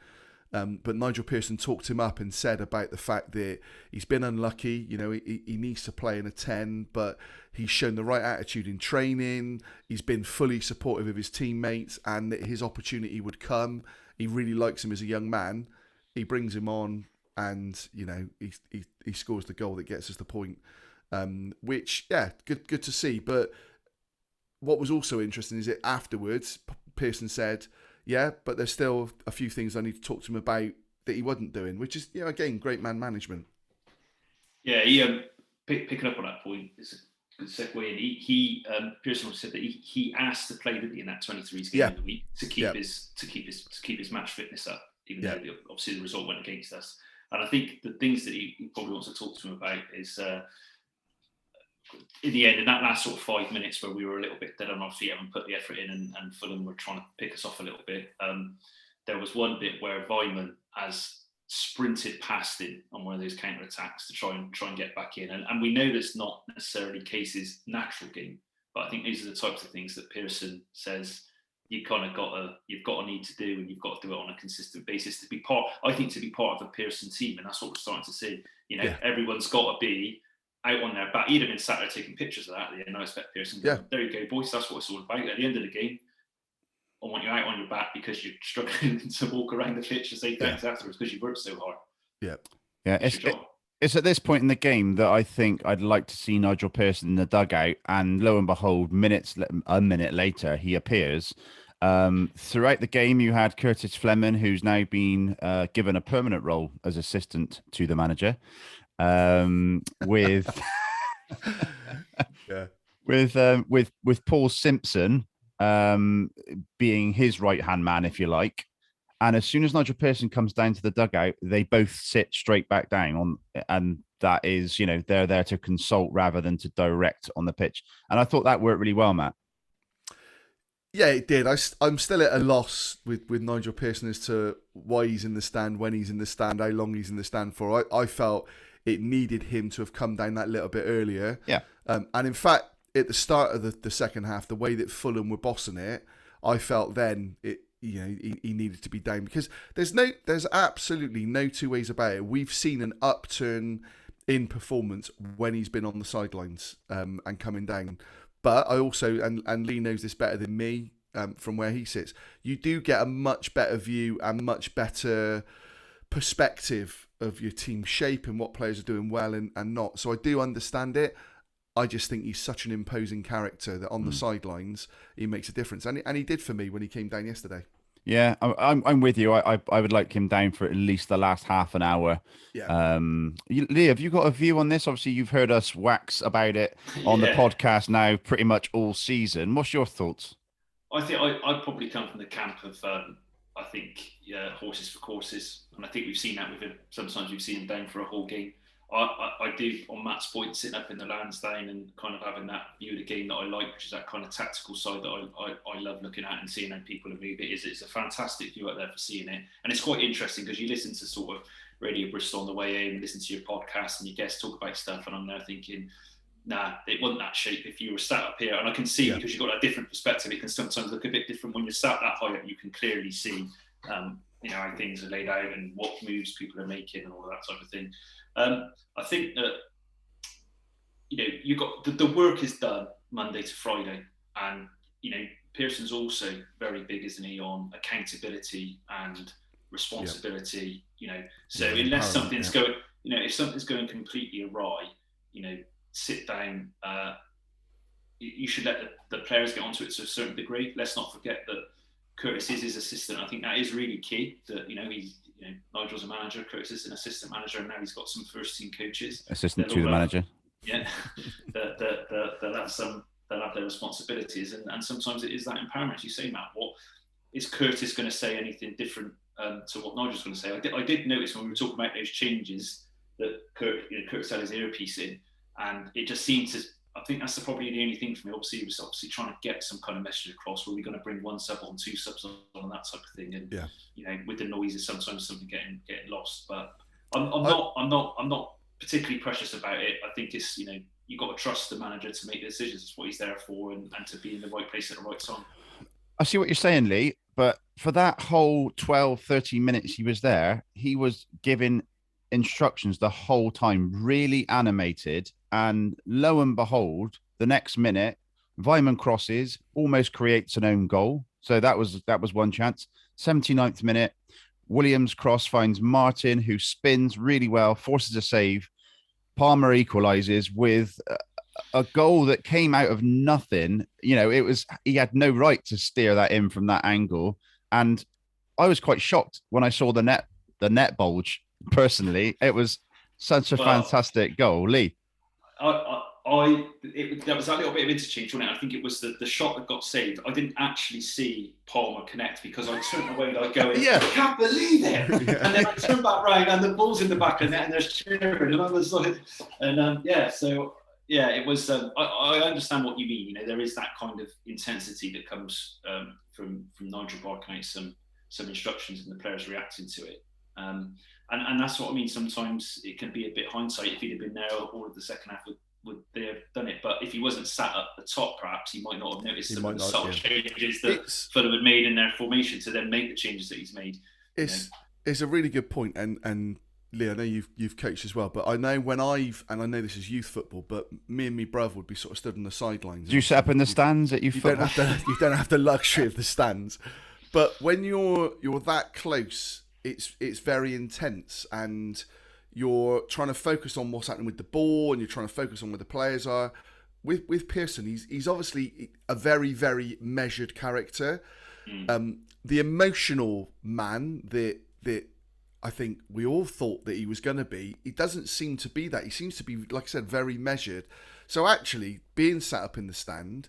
but Nigel Pearson talked him up and said about the fact that he's been unlucky. You know, he needs to play in a 10, but he's shown the right attitude in training. He's been fully supportive of his teammates, and that his opportunity would come. He really likes him as a young man. He brings him on, and you know, he scores the goal that gets us the point. Which, yeah, good to see. But what was also interesting is that afterwards, Pearson said, yeah, but there's still a few things I need to talk to him about that he wasn't doing, which is, you know, again, great man management. Yeah, he picking up on that point is a good segue. And he Pearson said that he asked to play in that 23s game of the week to keep his match fitness up, even though obviously the result went against us. And I think the things that he probably wants to talk to him about is, in the end, in that last sort of 5 minutes where we were a little bit dead on our feet, haven't put the effort in, and Fulham were trying to pick us off a little bit. There was one bit where Weimann has sprinted past him on one of those counter attacks to try and get back in, and we know that's not necessarily Casey's natural game, but I think these are the types of things that Pearson says you've got to need to do, and you've got to do it on a consistent basis to be part of a Pearson team, and that's what we're starting to see. You know, everyone's got to be out on their back. He'd have been sat there taking pictures of that. And I expect Pearson. There you go, boys. That's what it's all about. At the end of the game, I want you out on your back because you're struggling to walk around the pitch and say thanks afterwards because you worked so hard. It's at this point in the game that I think I'd like to see Nigel Pearson in the dugout, and lo and behold, a minute later, he appears. Throughout the game, you had Curtis Fleming, who's now been given a permanent role as assistant to the manager. With Paul Simpson being his right-hand man, if you like. And as soon as Nigel Pearson comes down to the dugout, they both sit straight back down on, and that is, they're there to consult rather than to direct on the pitch. And I thought that worked really well, Matt. Yeah, it did. I'm still at a loss with Nigel Pearson as to why he's in the stand, when he's in the stand, how long he's in the stand for. I felt it needed him to have come down that little bit earlier. Yeah. And in fact, at the start of the second half, the way that Fulham were bossing it, I felt then he needed to be down, because there's absolutely no two ways about it. We've seen an upturn in performance when he's been on the sidelines and coming down. But I also, and Lee knows this better than me from where he sits, you do get a much better view and much better perspective of your team shape and what players are doing well and not. So I do understand it. I just think he's such an imposing character that on the sidelines, he makes a difference. And he did for me when he came down yesterday. Yeah, I'm with you. I would like him down for at least the last half an hour. Yeah. Lee, have you got a view on this? Obviously, you've heard us wax about it on the podcast now pretty much all season. What's your thoughts? I think I'd probably come from the camp of I think horses for courses, and I think we've seen that with him. Sometimes we've seen him down for a whole game. I do, on Matt's point, sitting up in the Lansdowne and kind of having that view of the game that I like, which is that kind of tactical side that I love looking at and seeing how people move. It's a fantastic view out there for seeing it. And it's quite interesting because you listen to sort of Radio Bristol on the way in, listen to your podcast and your guests talk about stuff, and I'm there thinking, nah, it wasn't that shape if you were sat up here. And I can see, because you've got a different perspective, it can sometimes look a bit different when you're sat that high up. You can clearly see how things are laid out and what moves people are making and all of that type of thing. I think that you got the work is done Monday to Friday, and Pearson's also very big, isn't he, on accountability and responsibility. So unless something's going, if something's going completely awry, sit down. You should let the players get onto it to a certain degree. Let's not forget that Curtis is his assistant. I think that is really key. That he's Nigel's a manager, Curtis is an assistant manager, and now he's got some first team coaches. Assistant to the manager. Yeah, they'll have their responsibilities, and sometimes it is that empowerment. You say, Matt, what is Curtis going to say anything different to what Nigel's going to say? I did notice when we were talking about those changes that Curtis had his earpiece in, and it just seemed to. I think that's probably the only thing for me. Obviously, he was trying to get some kind of message across. Were we going to bring one sub on, two subs on, that type of thing? And with the noises, sometimes something getting lost. But I'm not particularly precious about it. I think it's you got to trust the manager to make the decisions. It's what he's there for, and to be in the right place at the right time. I see what you're saying, Lee. But for that whole 12, 13 minutes he was there, he was giving instructions the whole time, really animated. And lo and behold, the next minute, Vyman crosses, almost creates an own goal. So that was one chance. 79th minute, Williams cross finds Martin, who spins really well, forces a save. Palmer equalizes with a goal that came out of nothing. He had no right to steer that in from that angle. And I was quite shocked when I saw the net bulge. Personally, it was such a fantastic goal, Lee. There was a little bit of interchange on it. I think it was the shot that got saved. I didn't actually see Palmer connect because I turned away like going, I can't believe it. And then I turned back round and the ball's in the back of the net and there's cheering. And I was like, it was. I understand what you mean. There is that kind of intensity that comes from Nigel barking out some instructions and the players reacting to it. And that's what I mean. Sometimes it can be a bit hindsight. If he'd have been there, all of the second half would they have done it. But if he wasn't sat at the top, perhaps he might not have noticed some of the subtle changes that Fulham had made in their formation to then make the changes that he's made. It's a really good point. And Lee, I know you've coached as well, but I know I know this is youth football, but me and my brother would be sort of stood on the sidelines. Do you sit up in the stands at youth football? You don't have the luxury of the stands. But when you're that close, it's very intense, and you're trying to focus on what's happening with the ball, and you're trying to focus on where the players are. With Pearson, he's obviously a very, very measured character. The emotional man that I think we all thought that he was going to be, he doesn't seem to be that. He seems to be, like I said, very measured. So actually, being sat up in the stand,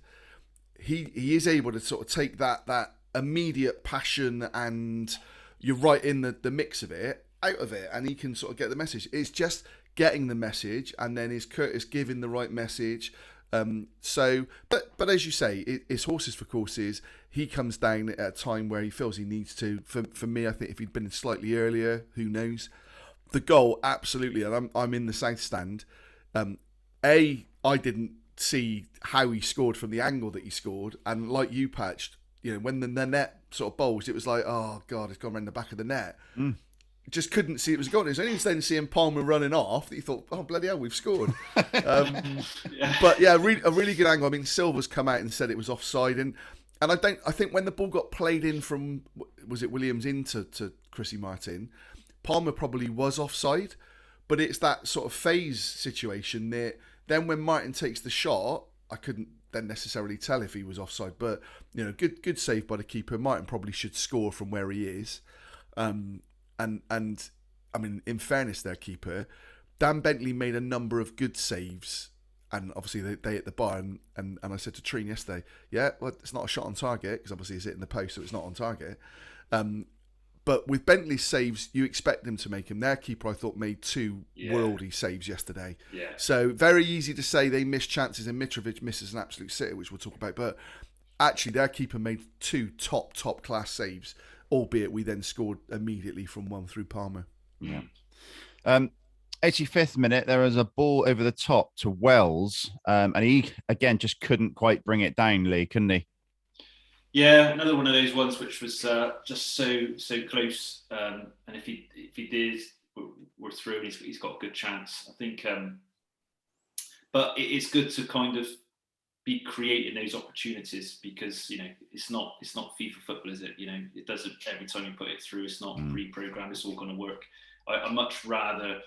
he is able to sort of take that immediate passion and you're right in the mix of it out of it, and he can sort of get the message. It's just getting the message, and then is Curtis giving the right message. But as you say, it's horses for courses. He comes down at a time where he feels he needs to. For me, I think if he'd been slightly earlier, who knows? The goal, absolutely, and I'm in the south stand. I didn't see how he scored from the angle that he scored, and like you, Patched, when the net sort of bowls, it was like, oh god, it's gone around the back of the net. Just couldn't see it was gone. It was only then seeing Palmer running off that you thought, oh bloody hell, we've scored. But yeah, a really good angle. I mean, Silver's come out and said it was offside, and I think when the ball got played in from, was it Williams into Chrissy Martin, Palmer probably was offside, but it's that sort of phase situation there. Then when Martin takes the shot, I couldn't then necessarily tell if he was offside, but good save by the keeper. Martin probably should score from where he is. And I mean, in fairness, their keeper, Dan Bentley made a number of good saves, and obviously they hit the bar. And I said to Treen yesterday, yeah, well, it's not a shot on target because obviously it's hitting the post, so it's not on target. But with Bentley's saves, you expect them to make them. Their keeper, I thought, made two worldy saves yesterday. Yeah. So very easy to say they missed chances, and Mitrovic misses an absolute sitter, which we'll talk about. But actually, their keeper made two top class saves, albeit we then scored immediately from one through Palmer. Yeah. 85th minute, there was a ball over the top to Wells, and he again just couldn't quite bring it down, Lee, couldn't he? Yeah, another one of those ones which was just so close. And if he did, we're through, and he's got a good chance, I think. But it's good to kind of be creating those opportunities, because it's not FIFA football, is it? It doesn't, every time you put it through, it's not pre-programmed. It's all going to work. I much rather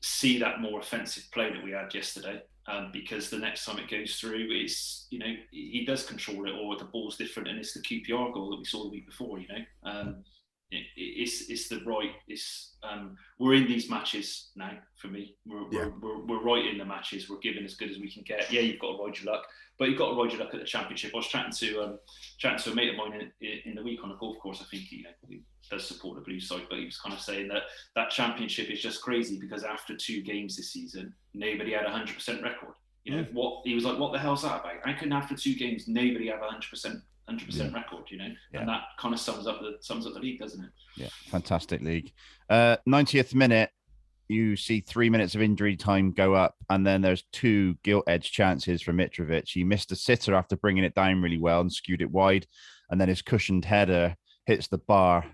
see that more offensive play that we had yesterday. Because the next time it goes through, it's he does control it, or the ball's different, and it's the QPR goal that we saw the week before. It's the right. We're in these matches now. For me, we're right in the matches. We're giving as good as we can get. Yeah, you've got to ride your luck, but you've got to ride your luck at the Championship. I was chatting to a mate of mine in the week on a golf course. I think he does support the blue side, but he was kind of saying that Championship is just crazy, because after 2 games this season, nobody had a 100% record. What he was like, what the hell's that about? I couldn't, after 2 games, nobody have a 100% record, and that kind of sums up the league, doesn't it? Yeah, fantastic league. 90th minute, you see 3 minutes of injury time go up, and then there's 2 gilt-edged chances from Mitrovic. He missed a sitter after bringing it down really well and skewed it wide, and then his cushioned header hits the bar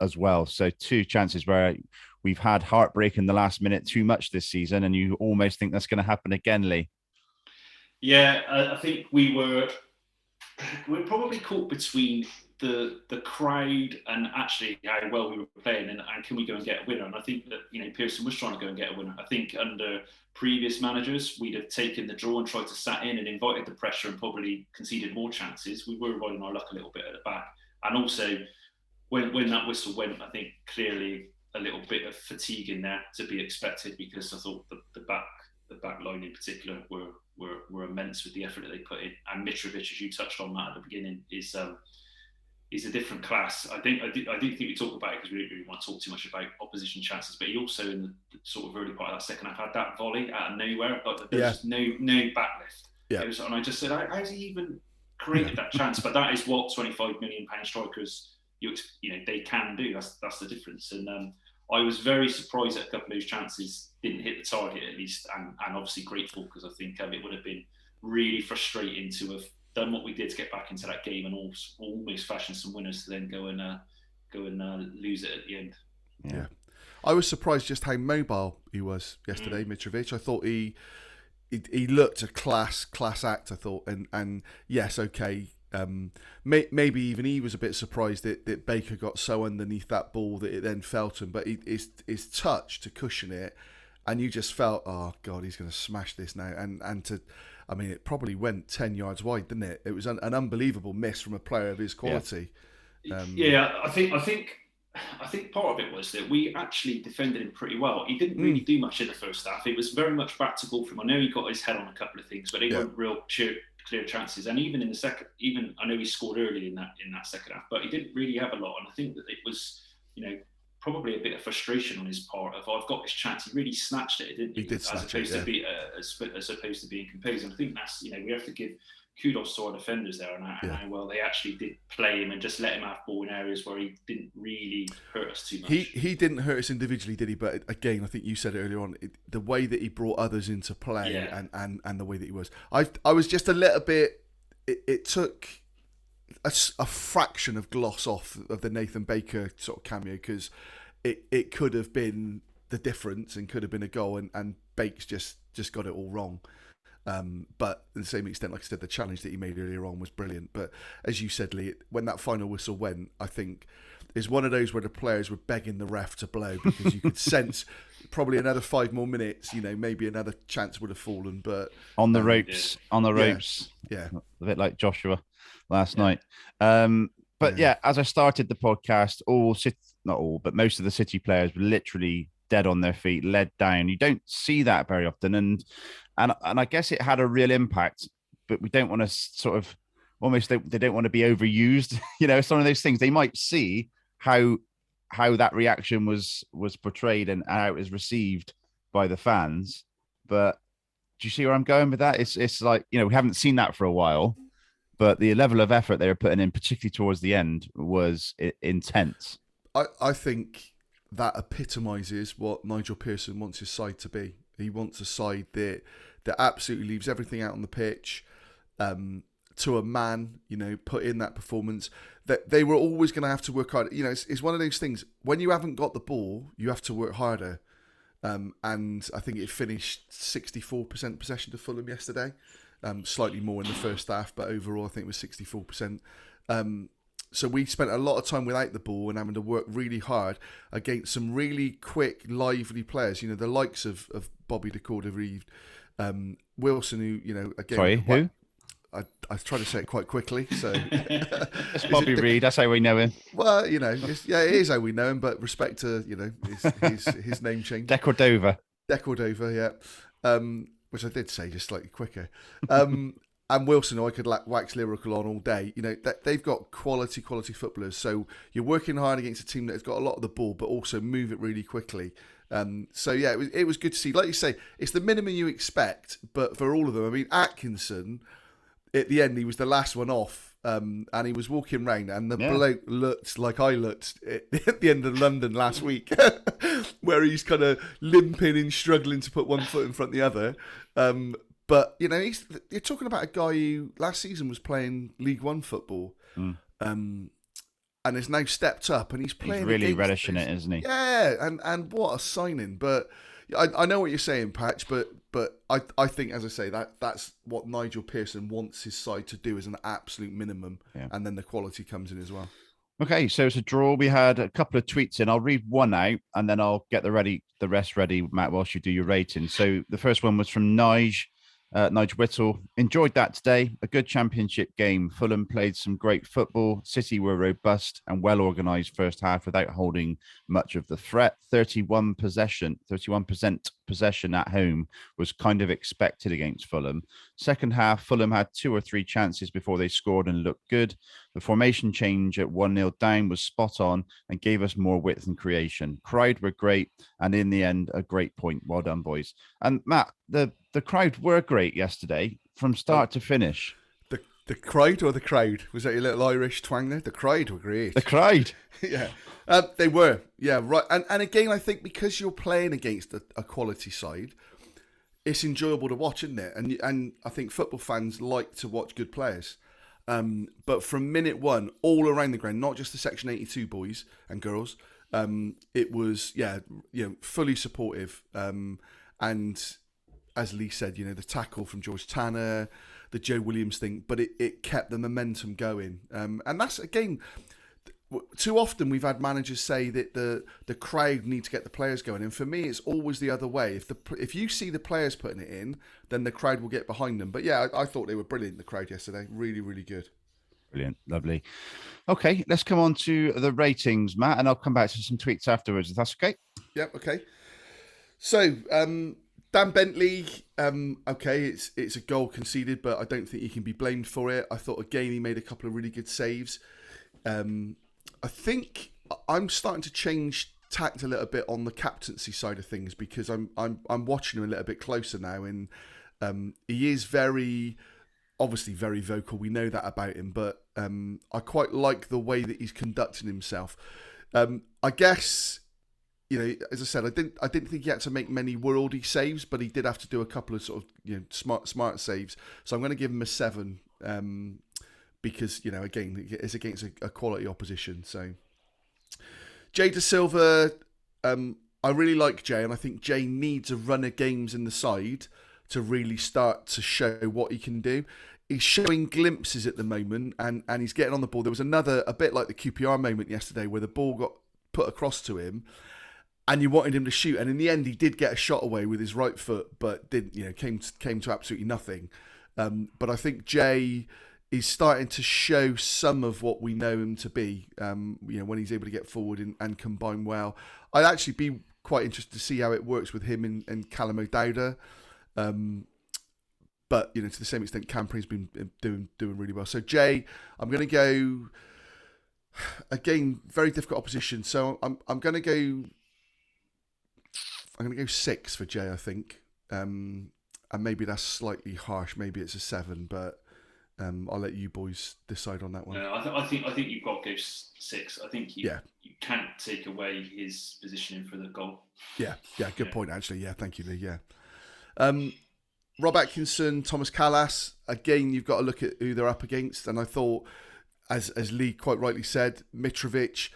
as well. So 2 chances where we've had heartbreak in the last minute too much this season, and you almost think that's going to happen again, Lee. Yeah, I think we're probably caught between the crowd and actually how well we were playing, and can we go and get a winner? And I think that Pearson was trying to go and get a winner. I think under previous managers, we'd have taken the draw and tried to sat in and invited the pressure and probably conceded more chances. We were riding our luck a little bit at the back, and also when that whistle went, I think clearly a little bit of fatigue in there to be expected, because I thought the back line in particular were immense with the effort that they put in. And Mitrovic, as you touched on that at the beginning, is a different class. I do think we talk about it because we don't really want to talk too much about opposition chances, but he also, in the sort of early part of that second half, had that volley out of nowhere, but there was no backlift. Yeah. And I just said, how's he even created that chance? But that is what £25 million strikers they can do. That's the difference. And I was very surprised that a couple of those chances didn't hit the target, at least, and obviously grateful, because I think it would have been really frustrating to have done what we did to get back into that game and almost fashion some winners to then go and lose it at the end. Yeah. I was surprised just how mobile he was yesterday, Mitrovic. I thought he looked a class act, I thought, and yes, okay. Maybe even he was a bit surprised that Baker got so underneath that ball that it then fell to him, but his touch to cushion it, and you just felt, oh God, he's going to smash this now, it probably went 10 yards wide, didn't it? It was an unbelievable miss from a player of his quality. I think part of it was that we actually defended him pretty well. He didn't really do much in the first half. It was very much back to goal from him. I know he got his head on a couple of things, but they weren't real clear chances. And even in the second, even I know he scored early in that second half, but he didn't really have a lot. And I think that it was, probably a bit of frustration on his part of I've got this chance. He really snatched it, didn't he? He did snatch it, as opposed to being composed. And I think that's we have to give kudos to our defenders there and how well they actually did play him and just let him have ball in areas where he didn't really hurt us too much. He didn't hurt us individually, did he? But again, I think you said it earlier on, the way that he brought others into play and the way that he was. I was just a little bit. It took a fraction of gloss off of the Nathan Baker sort of cameo, because it could have been the difference and could have been a goal, and Bakes just got it all wrong. But to the same extent, like I said, the challenge that he made earlier on was brilliant. But as you said, Lee, when that final whistle went, I think is one of those where the players were begging the ref to blow, because you could sense probably another 5 more minutes, maybe another chance would have fallen. But on the ropes, yeah, a bit like Joshua last night. But as I started the podcast, not all, but most of the City players were literally dead on their feet, led down. You don't see that very often, and I guess it had a real impact. But we don't want to sort of almost they don't want to be overused. It's one of those things. They might see how that reaction was portrayed and how it was received by the fans. But do you see where I'm going with that? It's like we haven't seen that for a while. But the level of effort they were putting in, particularly towards the end, was intense. I think that epitomises what Nigel Pearson wants his side to be. He wants a side that absolutely leaves everything out on the pitch, to a man, put in that performance. That they were always going to have to work hard. It's one of those things. When you haven't got the ball, you have to work harder. And I think it finished 64% possession to Fulham yesterday. Slightly more in the first half, but overall I think it was 64%. So we spent a lot of time without the ball and having to work really hard against some really quick, lively players. The likes of Bobby de Cordova, Wilson, who again. Sorry, who? I tried to say it quite quickly. So it's Bobby Reid. That's how we know him. Well, it is how we know him. But respect to his name change. De Cordova, yeah. Which I did say just slightly quicker. And Wilson, who I could wax lyrical on all day. They've got quality footballers. So you're working hard against a team that has got a lot of the ball, but also move it really quickly. It was good to see. Like you say, it's the minimum you expect, but for all of them, I mean, Atkinson, at the end, he was the last one off. And he was walking round, and the bloke looked like I looked at the end of London last week, where he's kind of limping and struggling to put one foot in front of the other. But you're talking about a guy who last season was playing League One football, and has now stepped up, and he's playing. He's really relishing it, isn't he? Yeah, and what a signing! But I know what you're saying, Patch, but I think, as I say, that's what Nigel Pearson wants his side to do as an absolute minimum, and then the quality comes in as well. Okay, so it's a draw. We had a couple of tweets in. I'll read one out, and then I'll get the rest ready, Matt, whilst you do your rating. So the first one was from Nige Whittle. Enjoyed that today. A good championship game. Fulham played some great football. City were robust and well organised first half without holding much of the threat. 31% possession at home was kind of expected against Fulham. Second half, Fulham had 2 or 3 chances before they scored and looked good. The formation change at 1-0 down was spot on and gave us more width and creation. Crowd were great, and in the end, a great point. Well done, boys. And Matt, the crowd were great yesterday from start to finish. The crowd or the crowd? Was that your little Irish twang there? The crowd were great. The crowd. Yeah. They were. Yeah, right. And again, I think because you're playing against a quality side, it's enjoyable to watch, isn't it? And I think football fans like to watch good players. But from minute one, all around the ground, not just the Section 82 boys and girls, it was, fully supportive. And as Lee said, the tackle from George Tanner, the Joe Williams thing, but it kept the momentum going. And that's, again, too often we've had managers say that the crowd need to get the players going. And for me, it's always the other way. If you see the players putting it in, then the crowd will get behind them. But yeah, I thought they were brilliant, the crowd yesterday. Really, really good. Brilliant. Lovely. Okay, let's come on to the ratings, Matt, and I'll come back to some tweets afterwards, if that's okay. Yep, okay. So, Dan Bentley, okay, it's a goal conceded, but I don't think he can be blamed for it. I thought again he made a couple of really good saves. I think I'm starting to change tact a little bit on the captaincy side of things because I'm watching him a little bit closer now, and he is obviously very vocal. We know that about him, but I quite like the way that he's conducting himself. I guess, you know, as I said, I didn't think he had to make many worldy saves, but he did have to do a couple of sort of, you know, smart saves. So I'm going to give him a 7 because, you know, again, it's against a quality opposition. So Jay Da Silva, I really like Jay, and I think Jay needs a run of games in the side to really start to show what he can do. He's showing glimpses at the moment, and he's getting on the ball. There was a bit like the QPR moment yesterday where the ball got put across to him and you wanted him to shoot, and in the end he did get a shot away with his right foot, but didn't, you know, came to absolutely nothing. But I think Jay is starting to show some of what we know him to be, you know, when he's able to get forward and combine well. I'd actually be quite interested to see how it works with him and Callum O'Dowda. But, you know, to the same extent, Campering's been doing really well. So Jay, I'm going to go, again, very difficult opposition. So I'm going to go 6 for Jay, I think. And maybe that's slightly harsh. Maybe it's a 7, but I'll let you boys decide on that one. No, I think you've got to go 6. I think you can't take away his positioning for the goal. Yeah, good point, actually. Yeah, thank you, Lee. Yeah. Rob Atkinson, Thomas Callas. Again, you've got to look at who they're up against. And I thought, as Lee quite rightly said, Mitrovic,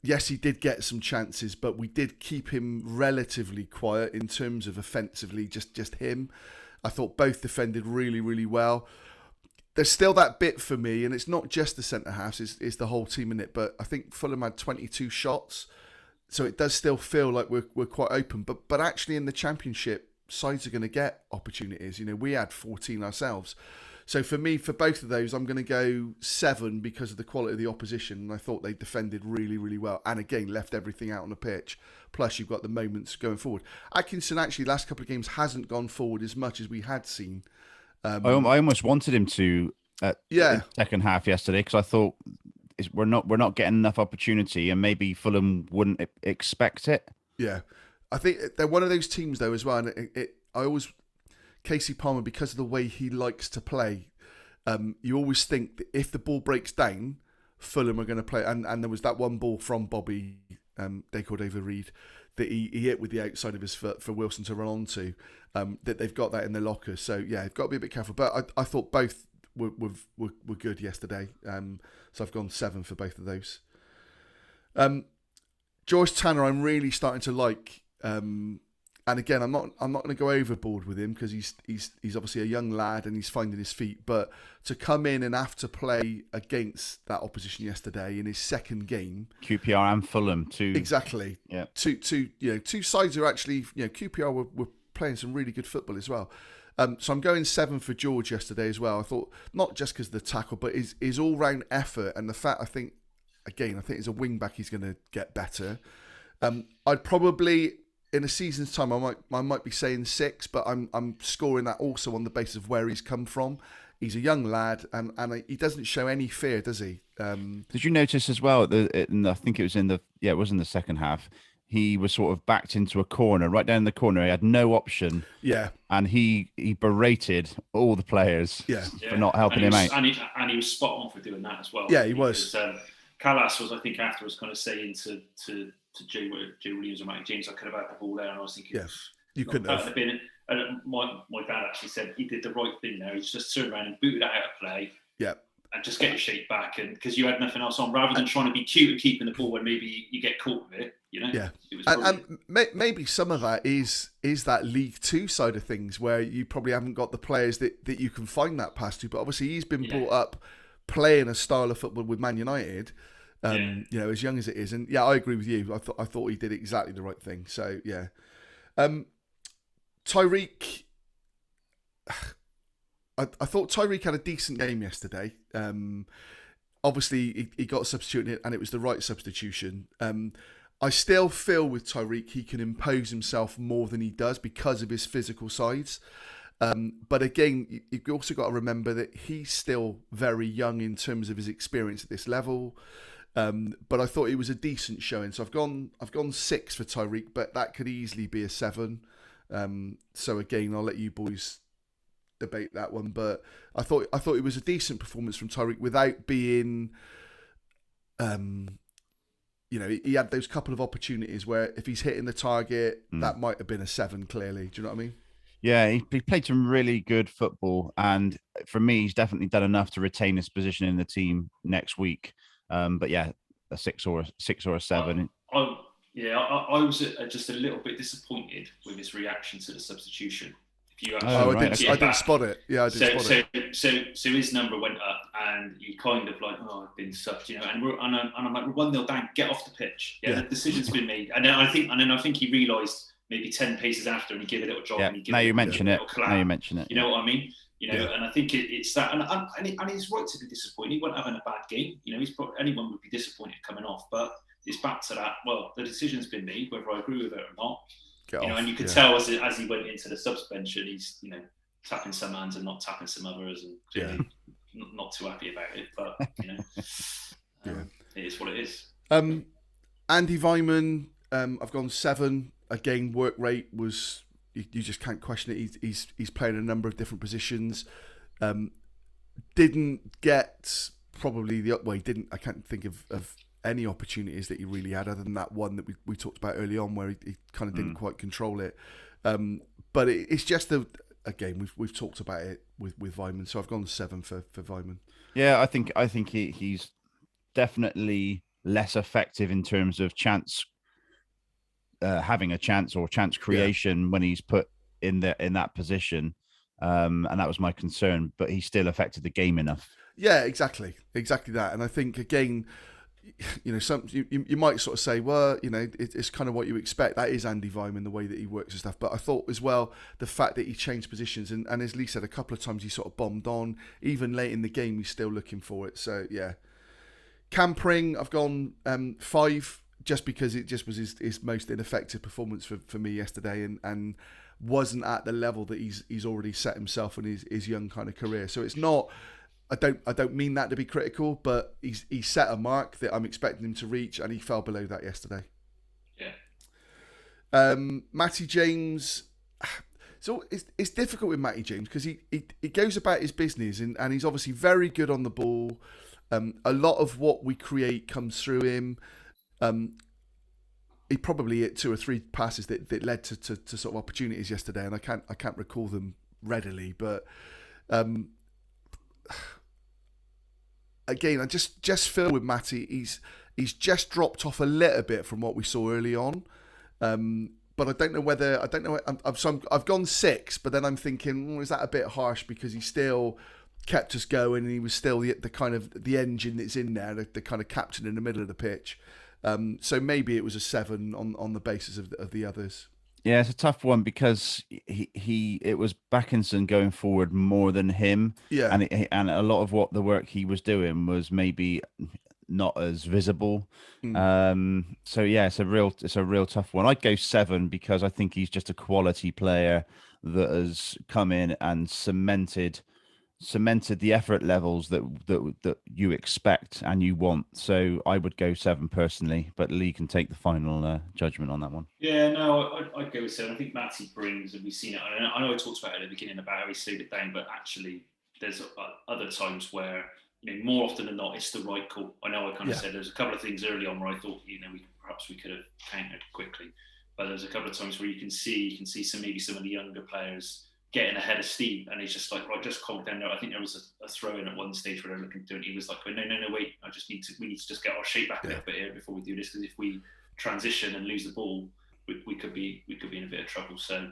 yes, he did get some chances, but we did keep him relatively quiet in terms of offensively, just him. I thought both defended really, really well. There's still that bit for me, and it's not just the centre-halves, it's the whole team in it, but I think Fulham had 22 shots, so it does still feel like we're quite open. But actually in the Championship, sides are going to get opportunities. You know, we had 14 ourselves. So for me, for both of those, I'm going to go 7 because of the quality of the opposition. And I thought they defended really, really well. And again, left everything out on the pitch. Plus, you've got the moments going forward. Atkinson actually, last couple of games, hasn't gone forward as much as we had seen. I almost wanted him to in the second half yesterday because I thought we're not getting enough opportunity, and maybe Fulham wouldn't expect it. Yeah. I think they're one of those teams, though, as well. And Casey Palmer, because of the way he likes to play, you always think that if the ball breaks down, Fulham are going to play. And there was that one ball from Bobby, they called over Reed, that he hit with the outside of his foot for Wilson to run onto. That they've got that in their lockers. So yeah, they've got to be a bit careful. But I thought both were good yesterday. So I've gone 7 for both of those. Joyce Tanner, I'm really starting to like. And again, I'm not going to go overboard with him because he's obviously a young lad and he's finding his feet. But to come in and have to play against that opposition yesterday in his second game, QPR and Fulham too. Exactly. Yeah. Two sides are actually, you know, QPR were playing some really good football as well. So I'm going 7 for George yesterday as well. I thought not just because of the tackle, but his all round effort and the fact I think as a wing back he's going to get better. I'd probably, in a season's time, I might be saying 6, but I'm scoring that also on the basis of where he's come from. He's a young lad, and he doesn't show any fear, does he? Did you notice as well? I think it was in the second half. He was sort of backed into a corner, right down in the corner. He had no option. Yeah, and he berated all the players. For not helping him out. And he was spot on for doing that as well. Yeah, he was. Callas was, I think, afterwards kind of saying to Jay Williams and Mike James, I could have had the ball there, and I was thinking, you couldn't have. Been. And my dad actually said he did the right thing there. He's just turned around and booted it out of play. Yeah. And just get your shape back, and because you had nothing else on, rather than trying to be cute and keeping the ball when maybe you get caught with it, you know. Yeah. It was and maybe some of that is that League Two side of things where you probably haven't got the players that you can find that pass to. But obviously he's been brought up playing a style of football with Man United. You know, as young as it is, and I agree with you. I thought he did exactly the right thing. So yeah, Tyreek. I thought Tyreek had a decent game yesterday. Obviously, he got substituted, and it was the right substitution. I still feel with Tyreek he can impose himself more than he does because of his physical sides. But again, you've also got to remember that he's still very young in terms of his experience at this level. But I thought it was a decent showing, so I've gone 6 for Tyreek, but that could easily be a 7. So again, I'll let you boys debate that one. But I thought it was a decent performance from Tyreek without being, he had those couple of opportunities where if he's hitting the target, that might have been a 7. Clearly, do you know what I mean? Yeah, he played some really good football, and for me, he's definitely done enough to retain his position in the team next week. But yeah, a 6 or a 7. I was just a little bit disappointed with his reaction to the substitution. If you actually I didn't spot it. Yeah, I didn't spot it. So his number went up, and he kind of like, I've been subbed, and I'm like, we're 1-0 down, get off the pitch. Yeah, the decision's been made, and then I think he realised maybe 10 paces after, and he gave a little jog. Yeah, and he gave now you mention it. Now you mention it. You know what I mean? And I think it's that, and he's right to be disappointed. He wasn't having a bad game. Anyone would be disappointed coming off, but it's back to that. Well, the decision's been made, whether I agree with it or not. And you could tell as he went into the suspension, he's tapping some hands and not tapping some others, and clearly not too happy about it. But it is what it is. Andy Weimann, I've gone 7. Again, work rate was, you just can't question it. He's playing a number of different positions. Didn't get probably he didn't. I can't think of any opportunities that he really had other than that one that we talked about early on where he kind of didn't quite control it. But it's just again we've talked about it with Weimann, so I've gone 7 for Weimann. Yeah, I think he's definitely less effective in terms of chance. Having a chance or chance creation when he's put in that position, and that was my concern. But he still affected the game enough. Yeah, exactly that. And I think again, you might sort of say, well, it's kind of what you expect. That is Andy Weimann, the way that he works and stuff. But I thought as well the fact that he changed positions and as Lee said, a couple of times he sort of bombed on. Even late in the game, he's still looking for it. So yeah, Campering, I've gone 5. Just because it just was his most ineffective performance for me yesterday, and wasn't at the level that he's already set himself in his young kind of career. So it's not. I don't mean that to be critical, but he's set a mark that I'm expecting him to reach, and he fell below that yesterday. Yeah. Matty James. So it's difficult with Matty James because he goes about his business and he's obviously very good on the ball. A lot of what we create comes through him. He probably hit 2 or 3 passes that led to sort of opportunities yesterday, and I can't recall them readily. But again, I just feel with Matty, he's just dropped off a little bit from what we saw early on. But I don't know. I've gone 6, but then I'm thinking, is that a bit harsh because he still kept us going and he was still the kind of the engine that's in there, the kind of captain in the middle of the pitch. So maybe it was a 7 on the basis of the others. Yeah, it's a tough one because it was Backinson going forward more than him. Yeah, and a lot of what the work he was doing was maybe not as visible. So yeah, it's a real tough one. I'd go 7 because I think he's just a quality player that has come in and cemented the effort levels that you expect and you want. So I would go 7 personally, but Lee can take the final judgment on that one. Yeah, no, I'd go with 7. I think Matty brings, and we've seen it. I know I talked about it at the beginning about how he slowed it down, but actually there's other times where, more often than not, it's the right call. I know I kind of said there's a couple of things early on where I thought, perhaps we could have countered quickly, but there's a couple of times where you can see some of the younger players getting ahead of steam, and he's just like, right, just calm down there. I think there was a throw in at one stage where they're looking to do it. He was like, no, wait, we need to just get our shape back a little bit here before we do this, because if we transition and lose the ball, we could be in a bit of trouble. So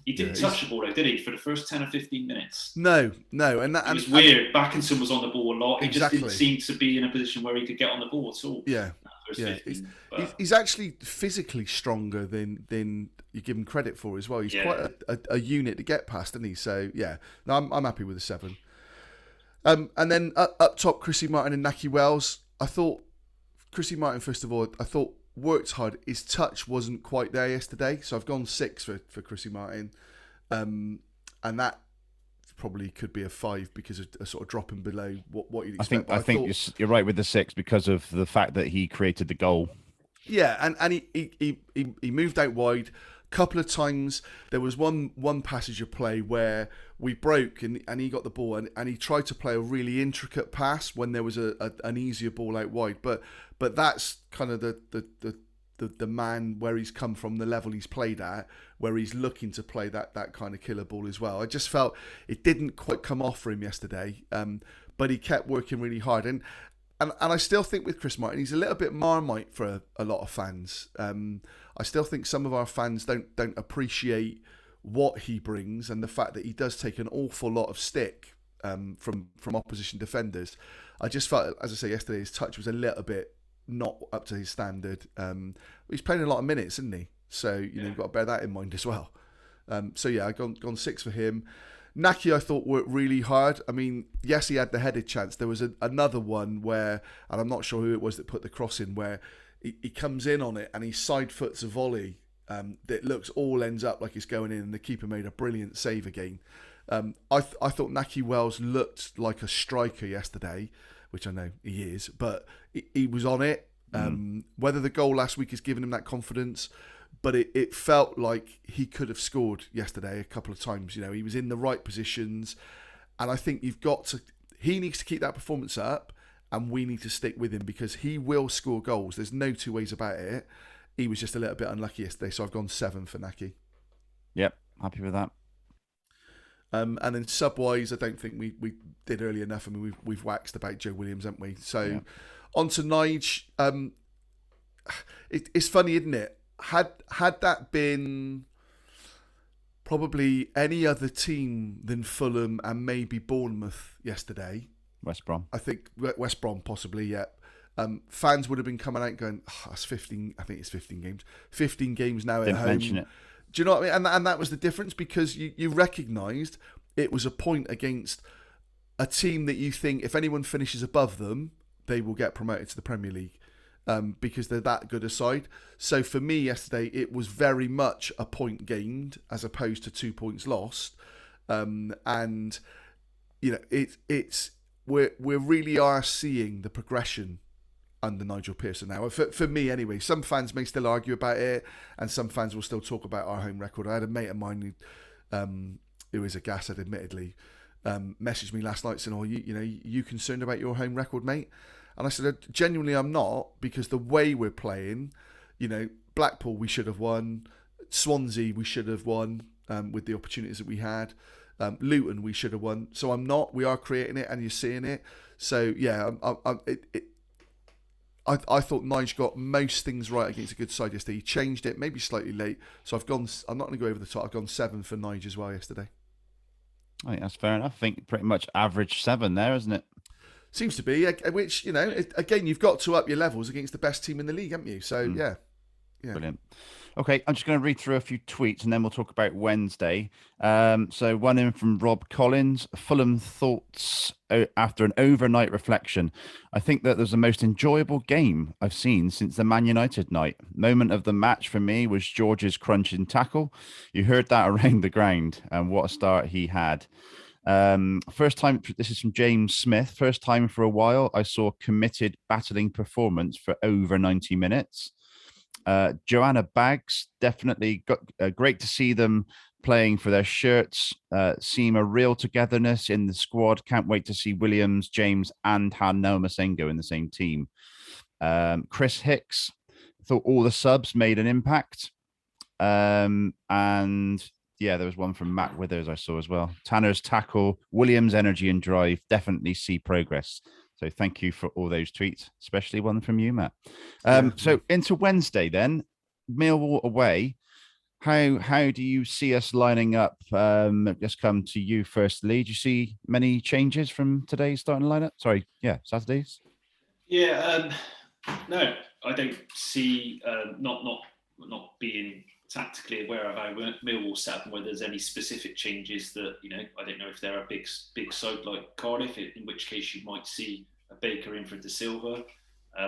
he didn't touch the ball though, did he, for the first 10 or 15 minutes? No, and that it was weird. Backinson was on the ball a lot. He exactly. just didn't seem to be in a position where he could get on the ball at all. Yeah. He's actually physically stronger than you give him credit for as well. He's quite a unit to get past, isn't he? So yeah, no, I'm happy with a 7. And then up top, Chrissy Martin and Naki Wells. I thought Chrissy Martin, first of all, I thought worked hard. His touch wasn't quite there yesterday, so I've gone 6 for Chrissy Martin, and that probably could be a 5 because of a sort of dropping below what you'd expect. But I think you're right with the 6 because of the fact that he created the goal. Yeah, and he moved out wide a couple of times. There was one passage of play where we broke and he got the ball and he tried to play a really intricate pass when there was an easier ball out wide. But that's kind of the man where he's come from, the level he's played at, where he's looking to play that kind of killer ball as well. I just felt it didn't quite come off for him yesterday, but he kept working really hard. And I still think with Chris Martin, he's a little bit Marmite for a lot of fans. I still think some of our fans don't appreciate what he brings and the fact that he does take an awful lot of stick from opposition defenders. I just felt, as I say yesterday, his touch was a little bit not up to his standard. He's playing a lot of minutes, isn't he? So you've got to bear that in mind as well. So yeah, I've gone 6 for him. Naki, I thought, worked really hard. I mean, yes, he had the headed chance. There was another one where, and I'm not sure who it was that put the cross in, where he comes in on it and he side foots a volley that looks all ends up like it's going in, and the keeper made a brilliant save again. I thought Naki Wells looked like a striker yesterday, which I know he is, but he was on it. Whether the goal last week has given him that confidence, but it felt like he could have scored yesterday a couple of times. He was in the right positions, and I think he needs to keep that performance up, and we need to stick with him because he will score goals. There's no two ways about it. He was just a little bit unlucky yesterday, so I've gone 7 for Naki. Yep, happy with that. And then sub-wise, I don't think we did early enough. I mean, we've waxed about Joe Williams, haven't we? So on to Nige. It's funny, isn't it? Had that been probably any other team than Fulham and maybe Bournemouth yesterday, West Brom. I think West Brom possibly, yeah. Fans would have been coming out going, that's 15. I think it's 15 games. 15 games now at home. Mention it. Do you know what I mean? And that was the difference because you recognised it was a point against a team that you think if anyone finishes above them, they will get promoted to the Premier League. Because they're that good a side. So for me yesterday, it was very much a point gained as opposed to 2 points lost. And we really are seeing the progression under Nigel Pearson now. For me anyway, some fans may still argue about it, and some fans will still talk about our home record. I had a mate of mine who is a gashead, admittedly, messaged me last night saying, "Oh, you concerned about your home record, mate?" And I said, genuinely, I'm not, because the way we're playing, Blackpool, we should have won. Swansea, we should have won with the opportunities that we had. Luton, we should have won. So I'm not. We are creating it, and you're seeing it. So, yeah, I thought Nige got most things right against a good side yesterday. He changed it, maybe slightly late. So I'm not going to go over the top. I've gone 7 for Nige as well yesterday. I think that's fair enough. I think pretty much average 7 there, isn't it? Seems to be, which, again, you've got to up your levels against the best team in the league, haven't you? So, yeah. Brilliant. Okay, I'm just going to read through a few tweets and then we'll talk about Wednesday. So one in from Rob Collins. Fulham thoughts after an overnight reflection. I think that was the most enjoyable game I've seen since the Man United night. Moment of the match for me was George's crunching tackle. You heard that around the ground, and what a start he had. First time, this is from James Smith. First time for a while, I saw committed battling performance for over 90 minutes. Joanna Baggs, definitely great to see them playing for their shirts. Seem a real togetherness in the squad. Can't wait to see Williams, James, and Hanel Masengo in the same team. Chris Hicks thought all the subs made an impact. And yeah, there was one from Matt Withers I saw as well. Tanner's tackle, Williams' energy and drive, definitely see progress. So thank you for all those tweets, especially one from you, Matt. So into Wednesday then, Millwall away. How do you see us lining up? Just come to you firstly. Do you see many changes from today's starting lineup? Sorry, Saturday's. Yeah, no, I don't see not being tactically aware of how Millwall set up and whether there's any specific changes that, I don't know if they're a big side like Cardiff, in which case you might see a Baker in for De Silva.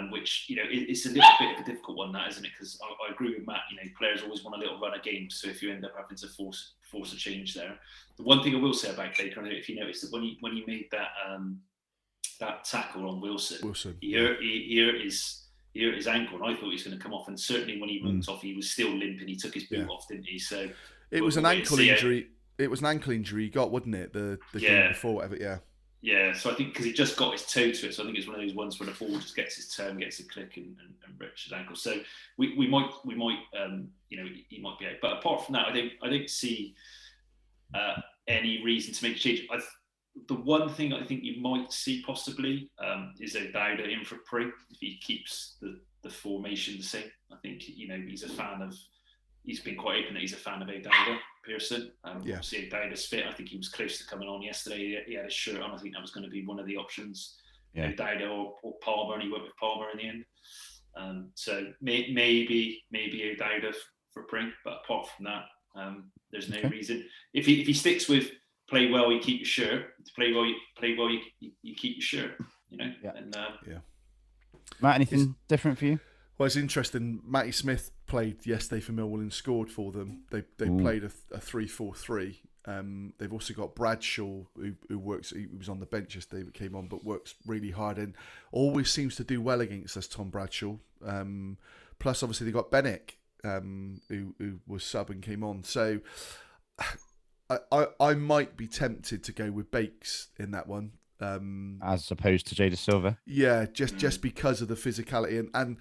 which, it's a little bit of a difficult one, that, isn't it? Because I agree with Matt. Players always want a little run of games. So if you end up having to force a change there, the one thing I will say about Baker, if you notice that when he made that tackle on Wilson, he hurt his ankle, and I thought he was going to come off. And certainly when he walked off, he was still limping. He took his boot off, didn't he? So it was an ankle injury. It was an ankle injury he got, wasn't it? The game before, whatever. Yeah. Yeah, so I think because he just got his toe to it, so I think it's one of those ones where the ball just gets his toe and gets a click and rips his ankle. So we might he might be out. But apart from that, I don't see any reason to make a change. The one thing I think you might see possibly is O'Dowda in for Pring if he keeps the formation the same. I think he's been quite open that he's a fan of O'Dowda, Pearson. Obviously O'Dowda's fit. I think he was close to coming on yesterday. He had his shirt on. I think that was going to be one of the options. O'Dowda or Palmer, and he went with Palmer in the end. So maybe O'Dowda for Pring, but apart from that, there's no reason. If he sticks with play well, you keep your shirt. Play well, you keep your shirt. Matt, anything different for you? Well, it's interesting. Matty Smith played yesterday for Millwall and scored for them. They played a 3-4-3. They've also got Bradshaw, who works. He was on the bench yesterday, but came on, but works really hard and always seems to do well against us. Tom Bradshaw. Plus, obviously, they got Bennett, who was sub and came on. So I might be tempted to go with Bakes in that one. As opposed to Jada Silva. Yeah, just because of the physicality and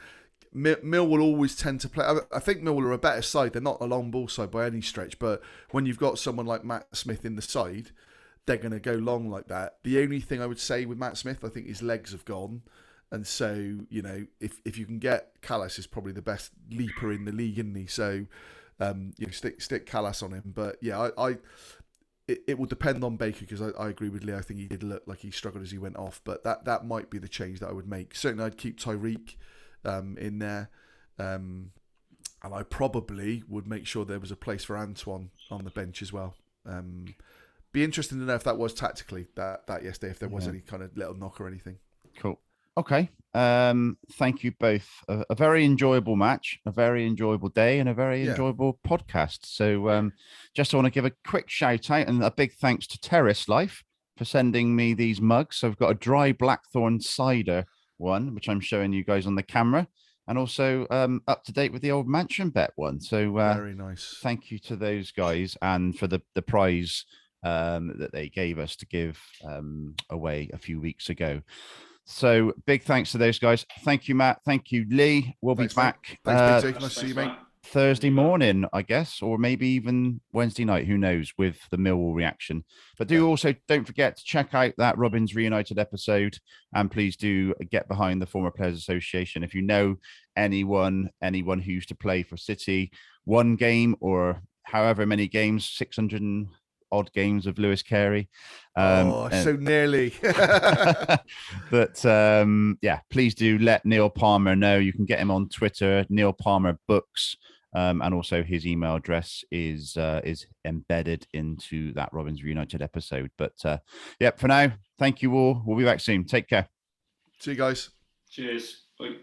Mill will always tend to play. I think Mill are a better side. They're not a long ball side by any stretch, but when you've got someone like Matt Smith in the side, they're going to go long like that. The only thing I would say with Matt Smith, I think his legs have gone, and so if you can get Callas, is probably the best leaper in the league, isn't he? So stick Callas on him. But yeah, it will depend on Baker because I agree with Lee. I think he did look like he struggled as he went off, but that might be the change that I would make. Certainly, I'd keep Tyreek in there, and I probably would make sure there was a place for Antoine on the bench as well. Be interesting to know if that was tactically that yesterday, if there was any kind of little knock or anything. Cool. Okay. Thank you both. A very enjoyable match, a very enjoyable day, and a very enjoyable podcast. So just want to give a quick shout out and a big thanks to Terrace Life for sending me these mugs. So I've got a dry blackthorn cider one, which I'm showing you guys on the camera, and also up to date with the old mansion bet one. So very nice. Thank you to those guys and for the prize that they gave us to give away a few weeks ago. So big thanks to those guys. Thank you, Matt. Thank you, Lee. We'll be back. Thanks, Big Nice to see you, mate. Thursday morning, I guess, or maybe even Wednesday night, who knows, with the Millwall reaction. But don't forget to check out that Robins Reunited episode, and please do get behind the Former Players Association. If you know anyone who used to play for City, one game or however many games, 600 and odd games of Lewis Carey. So nearly. But please do let Neil Palmer know. You can get him on Twitter, Neil Palmer Books. And also his email address is embedded into that Robins Reunited episode. But for now, thank you all. We'll be back soon. Take care. See you guys. Cheers. Bye.